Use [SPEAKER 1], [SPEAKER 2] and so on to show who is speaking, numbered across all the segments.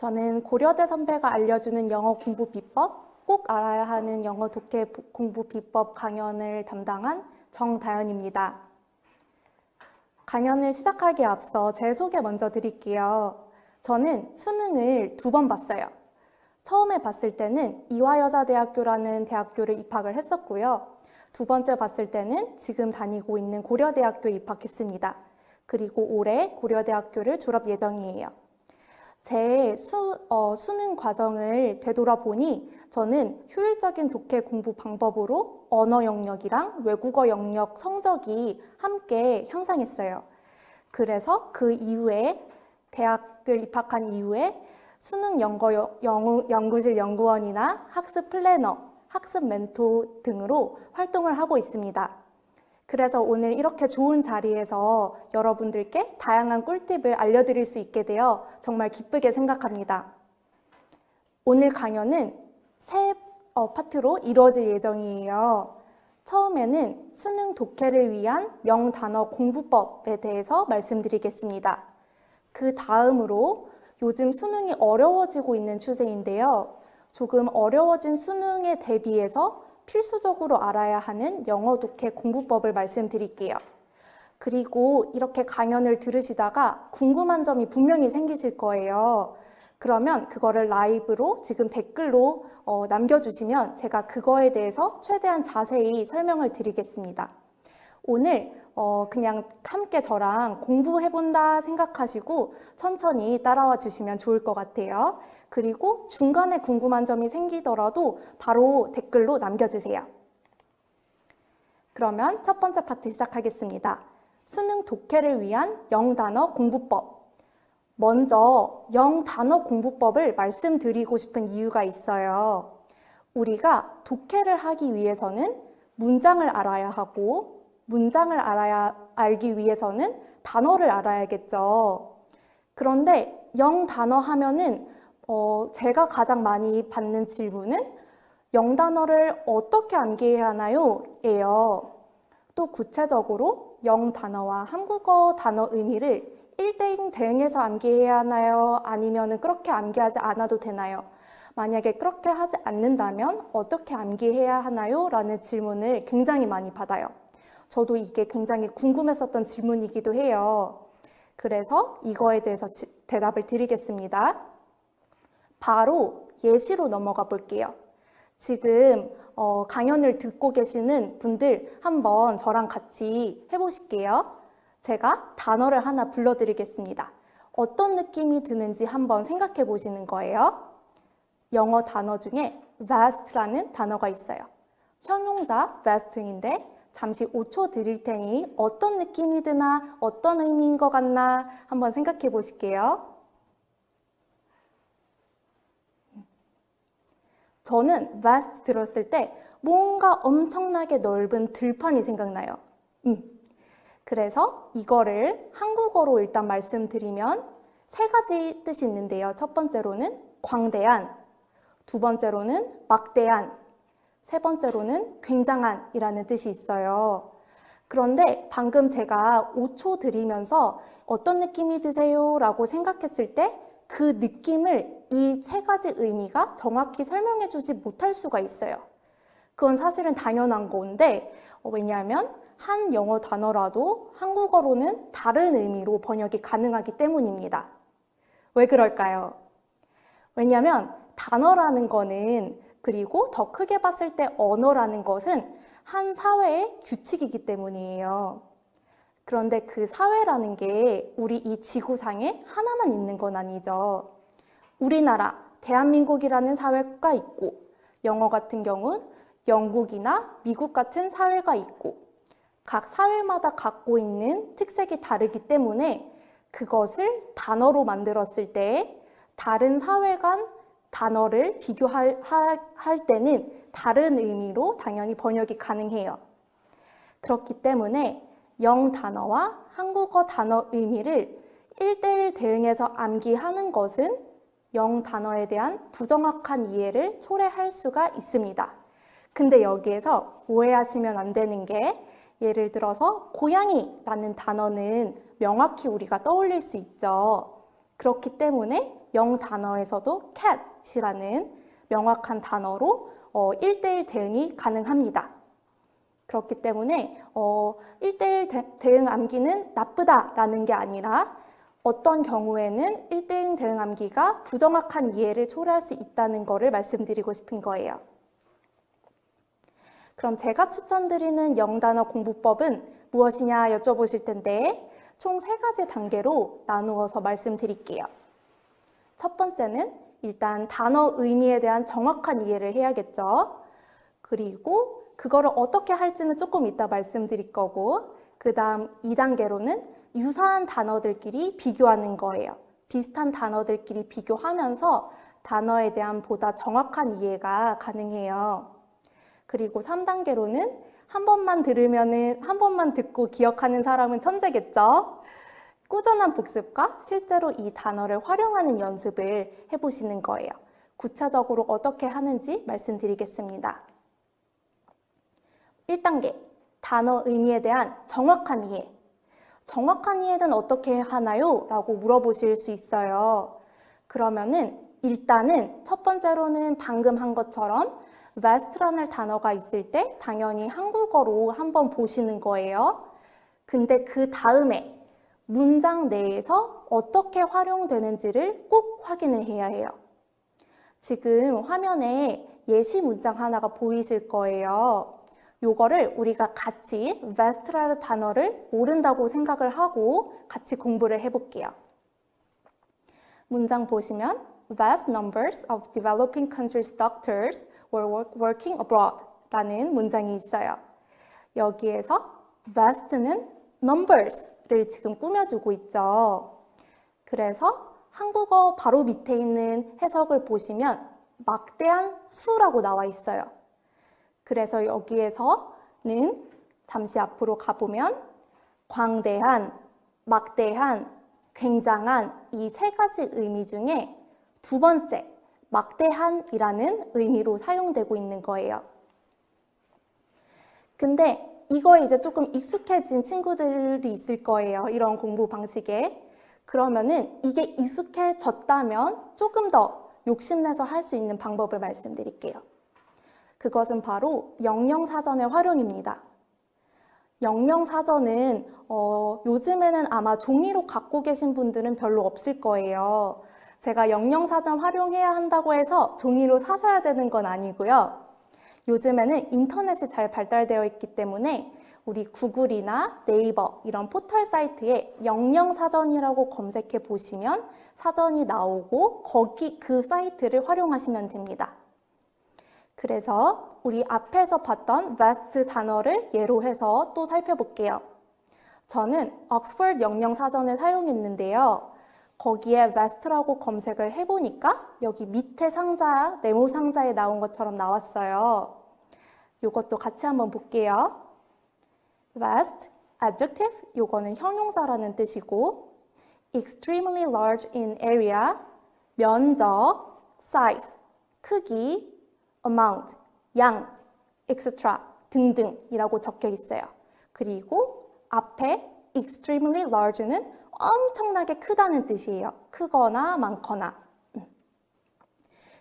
[SPEAKER 1] 저는 고려대 선배가 알려주는 영어 공부 비법, 꼭 알아야 하는 영어 독해 공부 비법 강연을 담당한 정다연입니다. 강연을 시작하기에 앞서 제 소개 먼저 드릴게요. 저는 수능을 2번 봤어요. 처음에 봤을 때는 이화여자대학교라는 대학교를 입학을 했었고요. 2번째 봤을 때는 지금 다니고 있는 고려대학교에 입학했습니다. 그리고 올해 고려대학교를 졸업 예정이에요. 제 수능 과정을 되돌아보니 저는 효율적인 독해 공부 방법으로 언어 영역이랑 외국어 영역 성적이 함께 향상했어요. 그래서 그 이후에 대학을 입학한 이후에 수능 연구실 연구원이나 학습 플래너, 학습 멘토 등으로 활동을 하고 있습니다. 그래서 오늘 이렇게 좋은 자리에서 여러분들께 다양한 꿀팁을 알려드릴 수 있게 되어 정말 기쁘게 생각합니다. 오늘 강연은 세 파트로 이루어질 예정이에요. 처음에는 수능 독해를 위한 영단어 공부법에 대해서 말씀드리겠습니다. 그 다음으로 요즘 수능이 어려워지고 있는 추세인데요. 조금 어려워진 수능에 대비해서 필수적으로 알아야 하는 영어 독해 공부법을 말씀드릴게요. 그리고 이렇게 강연을 들으시다가 궁금한 점이 분명히 생기실 거예요. 그러면 그거를 라이브로 지금 댓글로 남겨주시면 제가 그거에 대해서 최대한 자세히 설명을 드리겠습니다. 오늘 그냥 함께 저랑 공부해본다 생각하시고 천천히 따라와 주시면 좋을 것 같아요. 그리고 중간에 궁금한 점이 생기더라도 바로 댓글로 남겨주세요. 그러면 첫 번째 파트 시작하겠습니다. 수능 독해를 위한 영단어 공부법. 먼저 영단어 공부법을 말씀드리고 싶은 이유가 있어요. 우리가 독해를 하기 위해서는 문장을 알아야 하고 문장을 알기 위해서는 단어를 알아야겠죠. 그런데 영단어 하면은 제가 가장 많이 받는 질문은 영단어를 어떻게 암기해야 하나요? 예요. 또 구체적으로 영단어와 한국어 단어 의미를 1대1 대응해서 암기해야 하나요? 아니면 그렇게 암기하지 않아도 되나요? 만약에 그렇게 하지 않는다면 어떻게 암기해야 하나요? 라는 질문을 굉장히 많이 받아요. 저도 이게 굉장히 궁금했었던 질문이기도 해요. 그래서 이거에 대해서 대답을 드리겠습니다. 바로 예시로 넘어가 볼게요. 지금 강연을 듣고 계시는 분들 한번 저랑 같이 해보실게요. 제가 단어를 하나 불러드리겠습니다. 어떤 느낌이 드는지 한번 생각해 보시는 거예요. 영어 단어 중에 vast라는 단어가 있어요. 형용사 vast인데 잠시 5초 드릴 테니 어떤 느낌이 드나 어떤 의미인 것 같나 한번 생각해 보실게요. 저는 vast 들었을 때 뭔가 엄청나게 넓은 들판이 생각나요. 그래서 이거를 한국어로 일단 말씀드리면 3가지 뜻이 있는데요. 첫 번째로는 광대한, 두 번째로는 막대한, 세 번째로는 굉장한이라는 뜻이 있어요. 그런데 방금 제가 5초 드리면서 어떤 느낌이 드세요? 라고 생각했을 때 그 느낌을 이 3가지 의미가 정확히 설명해 주지 못할 수가 있어요. 그건 사실은 당연한 건데 왜냐하면 한 영어 단어라도 한국어로는 다른 의미로 번역이 가능하기 때문입니다. 왜 그럴까요? 왜냐하면 단어라는 거는 그리고 더 크게 봤을 때 언어라는 것은 한 사회의 규칙이기 때문이에요. 그런데 그 사회라는 게 우리 이 지구상에 하나만 있는 건 아니죠. 우리나라, 대한민국이라는 사회가 있고 영어 같은 경우는 영국이나 미국 같은 사회가 있고 각 사회마다 갖고 있는 특색이 다르기 때문에 그것을 단어로 만들었을 때 다른 사회 간 단어를 비교할 때는 다른 의미로 당연히 번역이 가능해요. 그렇기 때문에 영단어와 한국어 단어 의미를 1대1 대응해서 암기하는 것은 영단어에 대한 부정확한 이해를 초래할 수가 있습니다. 근데 여기에서 오해하시면 안 되는 게 예를 들어서 고양이라는 단어는 명확히 우리가 떠올릴 수 있죠. 그렇기 때문에 영단어에서도 cat이라는 명확한 단어로 1대1 대응이 가능합니다. 그렇기 때문에 1대1 대응 암기는 나쁘다라는 게 아니라 어떤 경우에는 1대1 대응 암기가 부정확한 이해를 초래할 수 있다는 것을 말씀드리고 싶은 거예요. 그럼 제가 추천드리는 영단어 공부법은 무엇이냐 여쭤보실 텐데 총 3가지 단계로 나누어서 말씀드릴게요. 첫 번째는 일단 단어 의미에 대한 정확한 이해를 해야겠죠. 그리고 그거를 어떻게 할지는 조금 이따 말씀드릴 거고 그 다음 2단계로는 유사한 단어들끼리 비교하는 거예요. 비슷한 단어들끼리 비교하면서 단어에 대한 보다 정확한 이해가 가능해요. 그리고 3단계로는 한 번만 듣고 기억하는 사람은 천재겠죠? 꾸준한 복습과 실제로 이 단어를 활용하는 연습을 해보시는 거예요. 구체적으로 어떻게 하는지 말씀드리겠습니다. 1단계, 단어 의미에 대한 정확한 이해. 정확한 이해는 어떻게 하나요? 라고 물어보실 수 있어요. 그러면은 일단은 첫 번째로는 방금 한 것처럼 vast라는 단어가 있을 때 당연히 한국어로 한번 보시는 거예요. 근데 그 다음에 문장 내에서 어떻게 활용되는지를 꼭 확인을 해야 해요. 지금 화면에 예시 문장 하나가 보이실 거예요. 요거를 우리가 같이 vast라는 단어를 모른다고 생각을 하고 같이 공부를 해볼게요. 문장 보시면 vast numbers of developing countries doctors were working abroad 라는 문장이 있어요. 여기에서 vast는 numbers를 지금 꾸며주고 있죠. 그래서 한국어 바로 밑에 있는 해석을 보시면 막대한 수라고 나와 있어요. 그래서 여기에서는 잠시 앞으로 가보면 광대한, 막대한, 굉장한 이 3가지 의미 중에 두 번째, 막대한이라는 의미로 사용되고 있는 거예요. 근데 이거에 이제 조금 익숙해진 친구들이 있을 거예요. 이런 공부 방식에. 그러면은 이게 익숙해졌다면 조금 더 욕심내서 할 수 있는 방법을 말씀드릴게요. 그것은 바로 영영사전의 활용입니다. 영영사전은 요즘에는 아마 종이로 갖고 계신 분들은 별로 없을 거예요. 제가 영영사전 활용해야 한다고 해서 종이로 사셔야 되는 건 아니고요. 요즘에는 인터넷이 잘 발달되어 있기 때문에 우리 구글이나 네이버 이런 포털 사이트에 영영사전이라고 검색해 보시면 사전이 나오고 거기 그 사이트를 활용하시면 됩니다. 그래서 우리 앞에서 봤던 vast 단어를 예로 해서 또 살펴볼게요. 저는 옥스퍼드 영영사전을 사용했는데요. 거기에 vast라고 검색을 해보니까 여기 밑에 상자, 네모 상자에 나온 것처럼 나왔어요. 이것도 같이 한번 볼게요. vast, adjective, 요거는 형용사라는 뜻이고 extremely large in area, 면적, size, 크기, amount, 양, etc. 등등이라고 적혀 있어요. 그리고 앞에 extremely large는 엄청나게 크다는 뜻이에요. 크거나 많거나.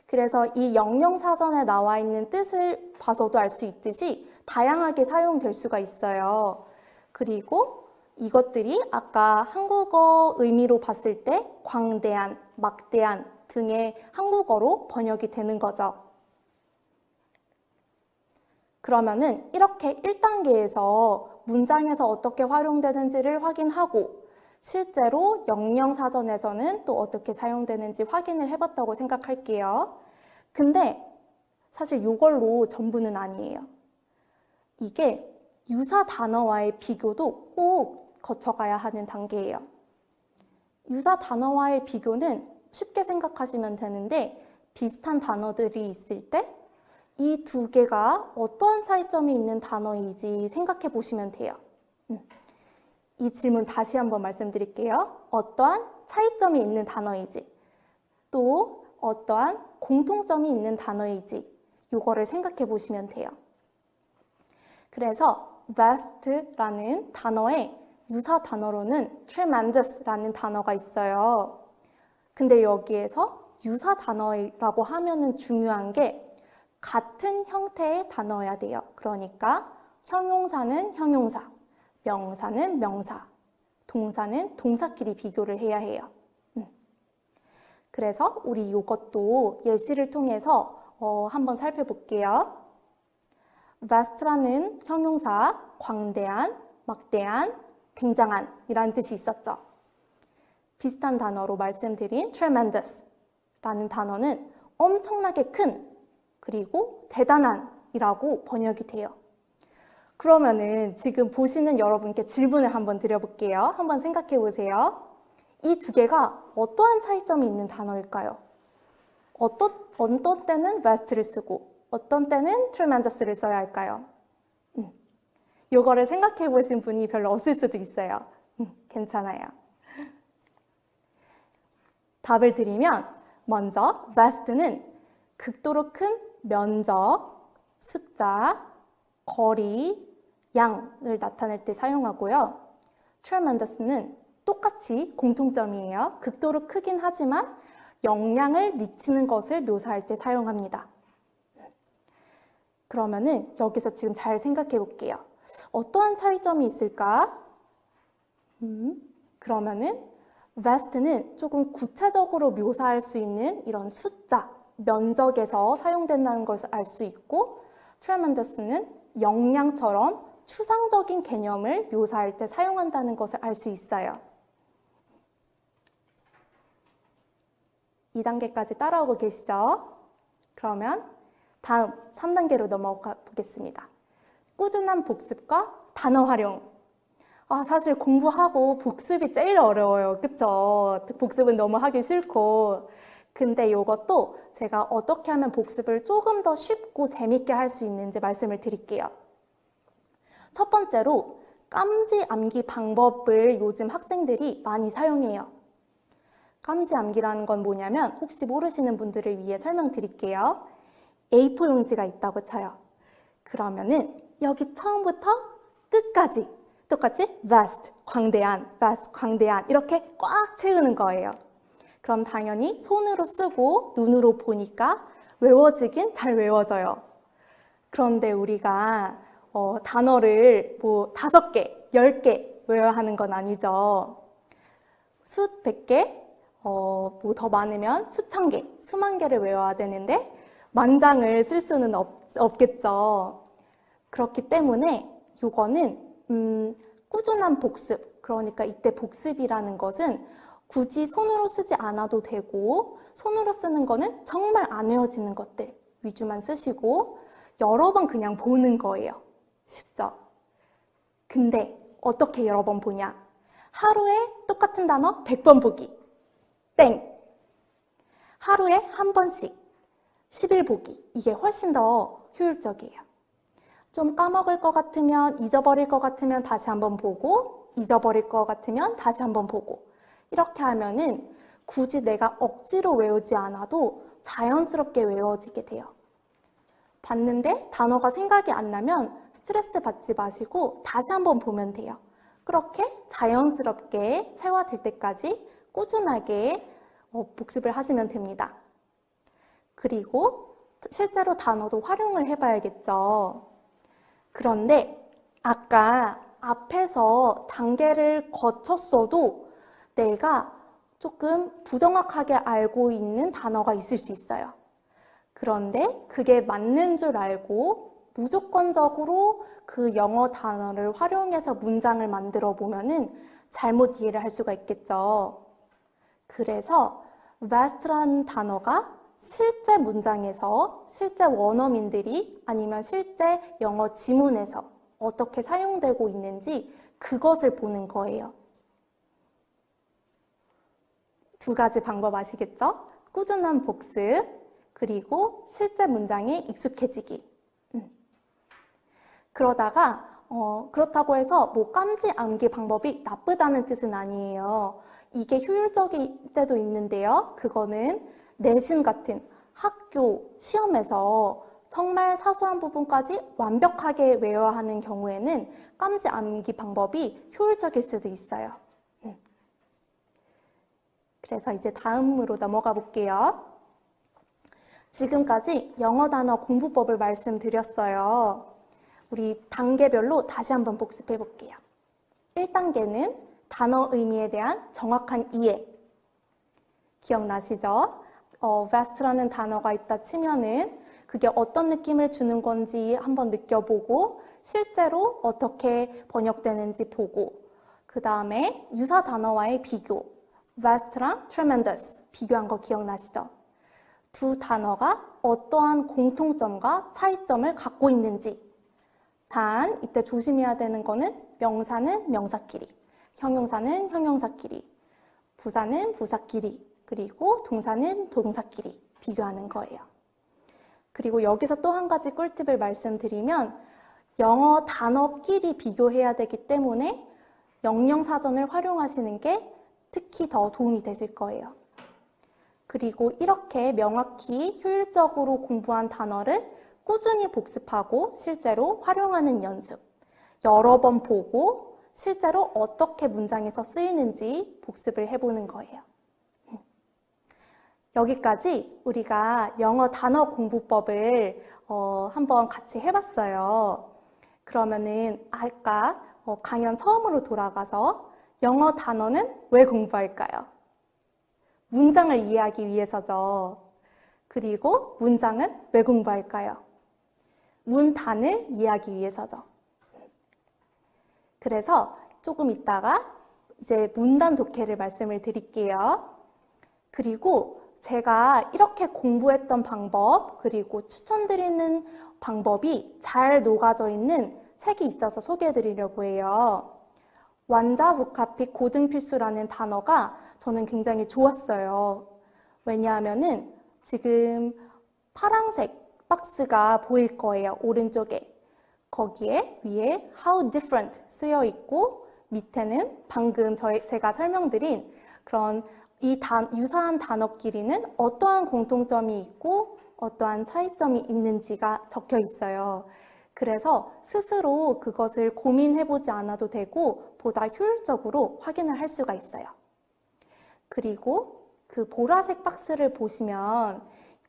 [SPEAKER 1] 그래서 이 영영사전에 나와 있는 뜻을 봐서도 알 수 있듯이 다양하게 사용될 수가 있어요. 그리고 이것들이 아까 한국어 의미로 봤을 때 광대한, 막대한 등의 한국어로 번역이 되는 거죠. 그러면은 이렇게 1단계에서 문장에서 어떻게 활용되는지를 확인하고 실제로 영영사전에서는 또 어떻게 사용되는지 확인을 해봤다고 생각할게요. 근데 사실 이걸로 전부는 아니에요. 이게 유사 단어와의 비교도 꼭 거쳐가야 하는 단계예요. 유사 단어와의 비교는 쉽게 생각하시면 되는데 비슷한 단어들이 있을 때 이 두 개가 어떠한 차이점이 있는 단어인지 생각해 보시면 돼요. 이 질문 다시 한번 말씀드릴게요. 어떠한 차이점이 있는 단어이지, 또 어떠한 공통점이 있는 단어이지, 이거를 생각해 보시면 돼요. 그래서 vast라는 단어의 유사 단어로는 tremendous라는 단어가 있어요. 근데 여기에서 유사 단어라고 하면은 중요한 게 같은 형태의 단어여야 돼요. 그러니까 형용사는 형용사, 명사는 명사, 동사는 동사끼리 비교를 해야 해요. 그래서 우리 이것도 예시를 통해서 한번 살펴볼게요. vast라는 형용사, 광대한, 막대한, 굉장한 이라는 뜻이 있었죠. 비슷한 단어로 말씀드린 tremendous 라는 단어는 엄청나게 큰 그리고 대단한 이라고 번역이 돼요. 그러면은 지금 보시는 여러분께 질문을 한번 드려볼게요. 한번 생각해 보세요. 이 두 개가 어떠한 차이점이 있는 단어일까요? 어떤 때는 vast를 쓰고 어떤 때는 tremendous를 써야 할까요? 이거를 생각해 보신 분이 별로 없을 수도 있어요. 괜찮아요. 답을 드리면 먼저 vast는 극도로 큰 면적, 숫자, 거리, 양을 나타낼 때 사용하고요. tremendous는 똑같이 공통점이에요. 극도로 크긴 하지만 영향을 미치는 것을 묘사할 때 사용합니다. 그러면은 여기서 지금 잘 생각해 볼게요. 어떠한 차이점이 있을까? 그러면은 vast는 조금 구체적으로 묘사할 수 있는 이런 숫자, 면적에서 사용된다는 것을 알 수 있고 tremendous는 영향처럼 추상적인 개념을 묘사할 때 사용한다는 것을 알 수 있어요. 2단계까지 따라오고 계시죠? 그러면 다음 3단계로 넘어가 보겠습니다. 꾸준한 복습과 단어 활용. 사실 공부하고 복습이 제일 어려워요. 그쵸? 복습은 너무 하기 싫고. 근데 이것도 제가 어떻게 하면 복습을 조금 더 쉽고 재밌게 할 수 있는지 말씀을 드릴게요. 첫 번째로 깜지 암기 방법을 요즘 학생들이 많이 사용해요. 깜지 암기라는 건 뭐냐면 혹시 모르시는 분들을 위해 설명드릴게요. A4 용지가 있다고 쳐요. 그러면은 여기 처음부터 끝까지 똑같이 vast, 광대한, vast, 광대한 이렇게 꽉 채우는 거예요. 그럼 당연히 손으로 쓰고 눈으로 보니까 외워지긴 잘 외워져요. 그런데 우리가 단어를 뭐 5개, 10개 외워야 하는 건 아니죠. 수백 개, 뭐 더 많으면 수천 개, 수만 개를 외워야 되는데 만장을 쓸 수는 없겠죠. 그렇기 때문에 이거는 꾸준한 복습, 그러니까 이때 복습이라는 것은 굳이 손으로 쓰지 않아도 되고 손으로 쓰는 거는 정말 안 외워지는 것들 위주만 쓰시고 여러 번 그냥 보는 거예요. 쉽죠? 근데 어떻게 여러 번 보냐? 하루에 똑같은 단어 100번 보기. 땡! 하루에 한 번씩 10일 보기. 이게 훨씬 더 효율적이에요. 좀 까먹을 것 같으면, 잊어버릴 것 같으면 다시 한번 보고, 잊어버릴 것 같으면 다시 한번 보고. 이렇게 하면은 굳이 내가 억지로 외우지 않아도 자연스럽게 외워지게 돼요. 봤는데 단어가 생각이 안 나면 스트레스 받지 마시고 다시 한번 보면 돼요. 그렇게 자연스럽게 체화될 때까지 꾸준하게 복습을 하시면 됩니다. 그리고 실제로 단어도 활용을 해봐야겠죠. 그런데 아까 앞에서 단계를 거쳤어도 내가 조금 부정확하게 알고 있는 단어가 있을 수 있어요. 그런데 그게 맞는 줄 알고 무조건적으로 그 영어 단어를 활용해서 문장을 만들어 보면은 잘못 이해를 할 수가 있겠죠. 그래서 vast라는 단어가 실제 문장에서 실제 원어민들이 아니면 실제 영어 지문에서 어떻게 사용되고 있는지 그것을 보는 거예요. 두 가지 방법 아시겠죠? 꾸준한 복습, 그리고 실제 문장에 익숙해지기. 그러다가 그렇다고 해서 뭐 깜지 암기 방법이 나쁘다는 뜻은 아니에요. 이게 효율적일 때도 있는데요. 그거는 내신 같은 학교 시험에서 정말 사소한 부분까지 완벽하게 외워야 하는 경우에는 깜지 암기 방법이 효율적일 수도 있어요. 그래서 이제 다음으로 넘어가 볼게요. 지금까지 영어 단어 공부법을 말씀드렸어요. 우리 단계별로 다시 한번 복습해 볼게요. 1단계는 단어 의미에 대한 정확한 이해. 기억나시죠? vast라는 단어가 있다 치면은 그게 어떤 느낌을 주는 건지 한번 느껴보고 실제로 어떻게 번역되는지 보고 그 다음에 유사 단어와의 비교 vast랑 tremendous 비교한 거 기억나시죠? 두 단어가 어떠한 공통점과 차이점을 갖고 있는지 단 이때 조심해야 되는 거는 명사는 명사끼리 형용사는 형용사끼리 부사는 부사끼리 그리고 동사는 동사끼리 비교하는 거예요. 그리고 여기서 또 한 가지 꿀팁을 말씀드리면 영어 단어끼리 비교해야 되기 때문에 영영사전을 활용하시는 게 특히 더 도움이 되실 거예요. 그리고 이렇게 명확히 효율적으로 공부한 단어를 꾸준히 복습하고 실제로 활용하는 연습, 여러 번 보고 실제로 어떻게 문장에서 쓰이는지 복습을 해보는 거예요. 여기까지 우리가 영어 단어 공부법을 한번 같이 해봤어요. 그러면은 아까 강연 처음으로 돌아가서 영어 단어는 왜 공부할까요? 문장을 이해하기 위해서죠. 그리고 문장은 왜 공부할까요? 문단을 이해하기 위해서죠. 그래서 조금 이따가 이제 문단 독해를 말씀을 드릴게요. 그리고 제가 이렇게 공부했던 방법, 그리고 추천드리는 방법이 잘 녹아져 있는 책이 있어서 소개해 드리려고 해요. 완자 복합식 고등필수라는 단어가 저는 굉장히 좋았어요. 왜냐하면은 지금 파란색 박스가 보일 거예요. 오른쪽에. 거기에 위에 how different 쓰여 있고 밑에는 방금 제가 설명드린 그런 유사한 단어끼리는 어떠한 공통점이 있고 어떠한 차이점이 있는지가 적혀 있어요. 그래서 스스로 그것을 고민해보지 않아도 되고 보다 효율적으로 확인을 할 수가 있어요. 그리고 그 보라색 박스를 보시면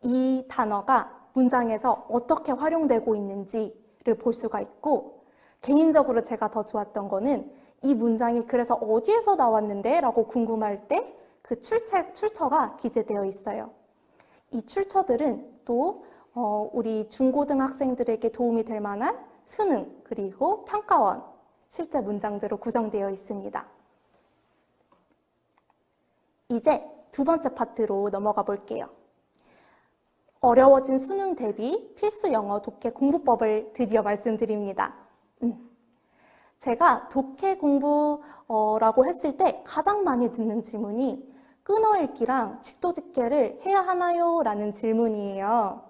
[SPEAKER 1] 이 단어가 문장에서 어떻게 활용되고 있는지를 볼 수가 있고 개인적으로 제가 더 좋았던 거는 이 문장이 그래서 어디에서 나왔는데? 라고 궁금할 때 그 출처가 기재되어 있어요. 이 출처들은 또 우리 중고등학생들에게 도움이 될 만한 수능 그리고 평가원 실제 문장들로 구성되어 있습니다. 이제 두 번째 파트로 넘어가 볼게요. 어려워진 수능 대비 필수 영어 독해 공부법을 드디어 말씀드립니다. 제가 독해 공부라고 했을 때 가장 많이 듣는 질문이 끊어읽기랑 직도직해를 해야 하나요? 라는 질문이에요.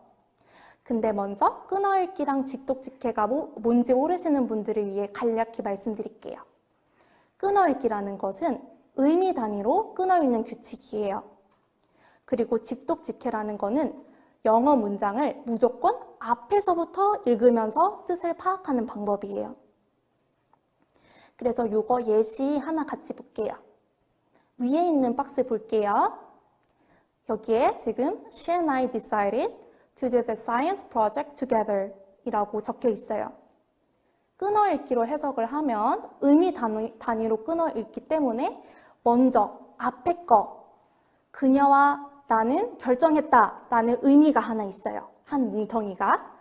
[SPEAKER 1] 근데 먼저 끊어읽기랑 직도직해가 뭔지 모르시는 분들을 위해 간략히 말씀드릴게요. 끊어읽기라는 것은 의미 단위로 끊어읽는 규칙이에요. 그리고 직독직해라는 거는 영어 문장을 무조건 앞에서부터 읽으면서 뜻을 파악하는 방법이에요. 그래서 요거 예시 하나 같이 볼게요. 위에 있는 박스 볼게요. 여기에 지금 She and I decided to do the science project together 이라고 적혀 있어요. 끊어읽기로 해석을 하면 의미 단위로 끊어읽기 때문에 먼저 앞에 거 그녀와 나는 결정했다 라는 의미가 하나 있어요. 한 뭉텅이가.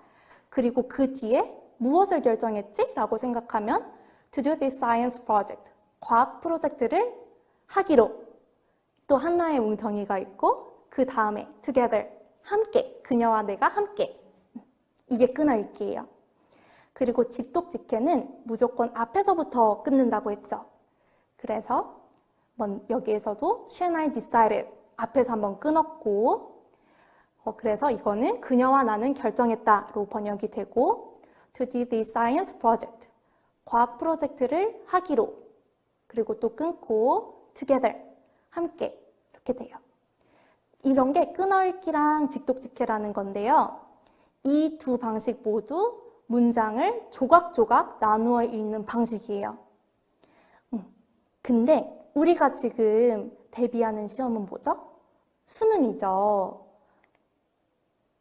[SPEAKER 1] 그리고 그 뒤에 무엇을 결정했지? 라고 생각하면 to do this science project 과학 프로젝트를 하기로 또 하나의 뭉텅이가 있고 그 다음에 together 함께 그녀와 내가 함께 이게 끊어읽기예요. 그리고 직독직해는 무조건 앞에서부터 끊는다고 했죠. 그래서 여기에서도 she and I decided 앞에서 한번 끊었고 그래서 이거는 그녀와 나는 결정했다로 번역이 되고 to do the science project 과학 프로젝트를 하기로 그리고 또 끊고 together 함께 이렇게 돼요. 이런 게 끊어읽기랑 직독직해라는 건데요. 이 두 방식 모두 문장을 조각조각 나누어 읽는 방식이에요. 근데 우리가 지금 대비하는 시험은 뭐죠? 수능이죠.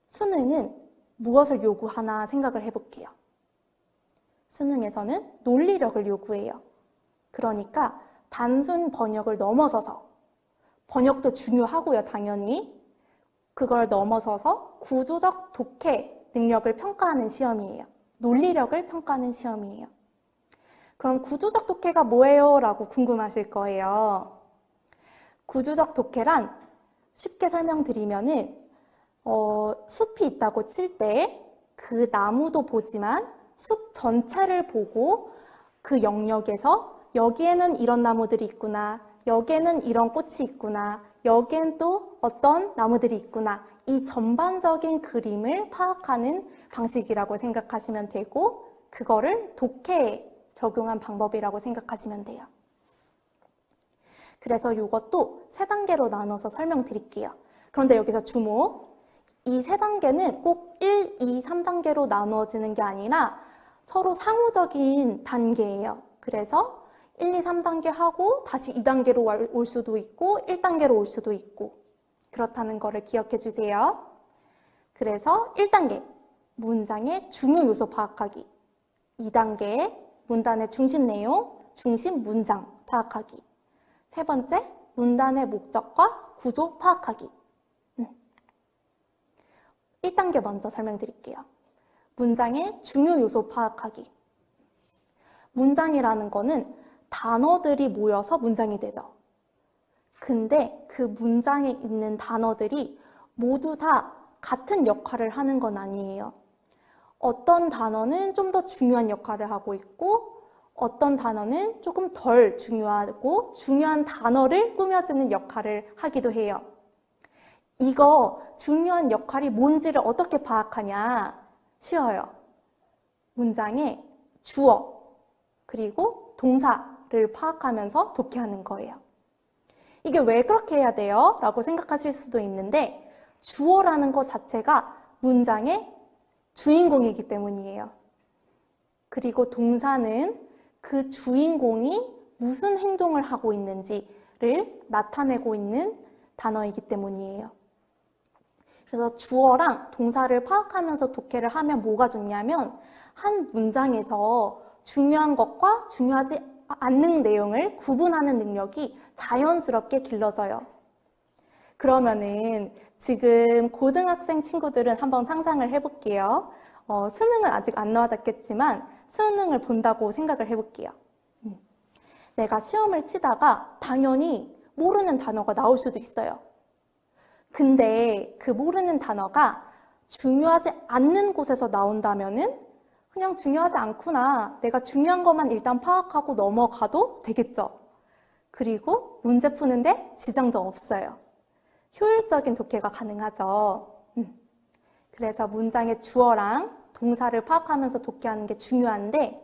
[SPEAKER 1] 수능은 무엇을 요구하나 생각을 해볼게요. 수능에서는 논리력을 요구해요. 그러니까 단순 번역을 넘어서서, 번역도 중요하고요, 당연히. 그걸 넘어서서 구조적 독해 능력을 평가하는 시험이에요. 논리력을 평가하는 시험이에요. 그럼 구조적 독해가 뭐예요? 라고 궁금하실 거예요. 구조적 독해란 쉽게 설명드리면은 숲이 있다고 칠 때 그 나무도 보지만 숲 전체를 보고 그 영역에서 여기에는 이런 나무들이 있구나, 여기에는 이런 꽃이 있구나, 여기엔 또 어떤 나무들이 있구나, 이 전반적인 그림을 파악하는 방식이라고 생각하시면 되고, 그거를 독해에 적용한 방법이라고 생각하시면 돼요. 그래서 이것도 3단계로 나눠서 설명드릴게요. 그런데 여기서 주목! 이 3단계는 꼭 1, 2, 3단계로 나누어지는 게 아니라 서로 상호적인 단계예요. 그래서 1, 2, 3단계 하고 다시 2단계로 올 수도 있고 1단계로 올 수도 있고 그렇다는 거를 기억해 주세요. 그래서 1단계, 문장의 중요 요소 파악하기. 2단계, 문단의 중심 내용, 중심 문장 파악하기. 3번째, 문단의 목적과 구조 파악하기. 1단계 먼저 설명드릴게요. 문장의 중요 요소 파악하기. 문장이라는 거는 단어들이 모여서 문장이 되죠. 근데 그 문장에 있는 단어들이 모두 다 같은 역할을 하는 건 아니에요. 어떤 단어는 좀 더 중요한 역할을 하고 있고 어떤 단어는 조금 덜 중요하고 중요한 단어를 꾸며주는 역할을 하기도 해요. 이거 중요한 역할이 뭔지를 어떻게 파악하냐? 쉬워요. 문장의 주어 그리고 동사를 파악하면서 독해하는 거예요. 이게 왜 그렇게 해야 돼요? 라고 생각하실 수도 있는데 주어라는 것 자체가 문장의 주인공이기 때문이에요. 그리고 동사는 그 주인공이 무슨 행동을 하고 있는지를 나타내고 있는 단어이기 때문이에요. 그래서 주어랑 동사를 파악하면서 독해를 하면 뭐가 좋냐면 한 문장에서 중요한 것과 중요하지 않는 내용을 구분하는 능력이 자연스럽게 길러져요. 그러면은 지금 고등학생 친구들은 한번 상상을 해볼게요. 수능은 아직 안 나와닿겠지만 수능을 본다고 생각을 해볼게요. 내가 시험을 치다가 당연히 모르는 단어가 나올 수도 있어요. 근데 그 모르는 단어가 중요하지 않는 곳에서 나온다면은 그냥 중요하지 않구나. 내가 중요한 것만 일단 파악하고 넘어가도 되겠죠. 그리고 문제 푸는데 지장도 없어요. 효율적인 독해가 가능하죠. 그래서 문장의 주어랑 동사를 파악하면서 독해하는 게 중요한데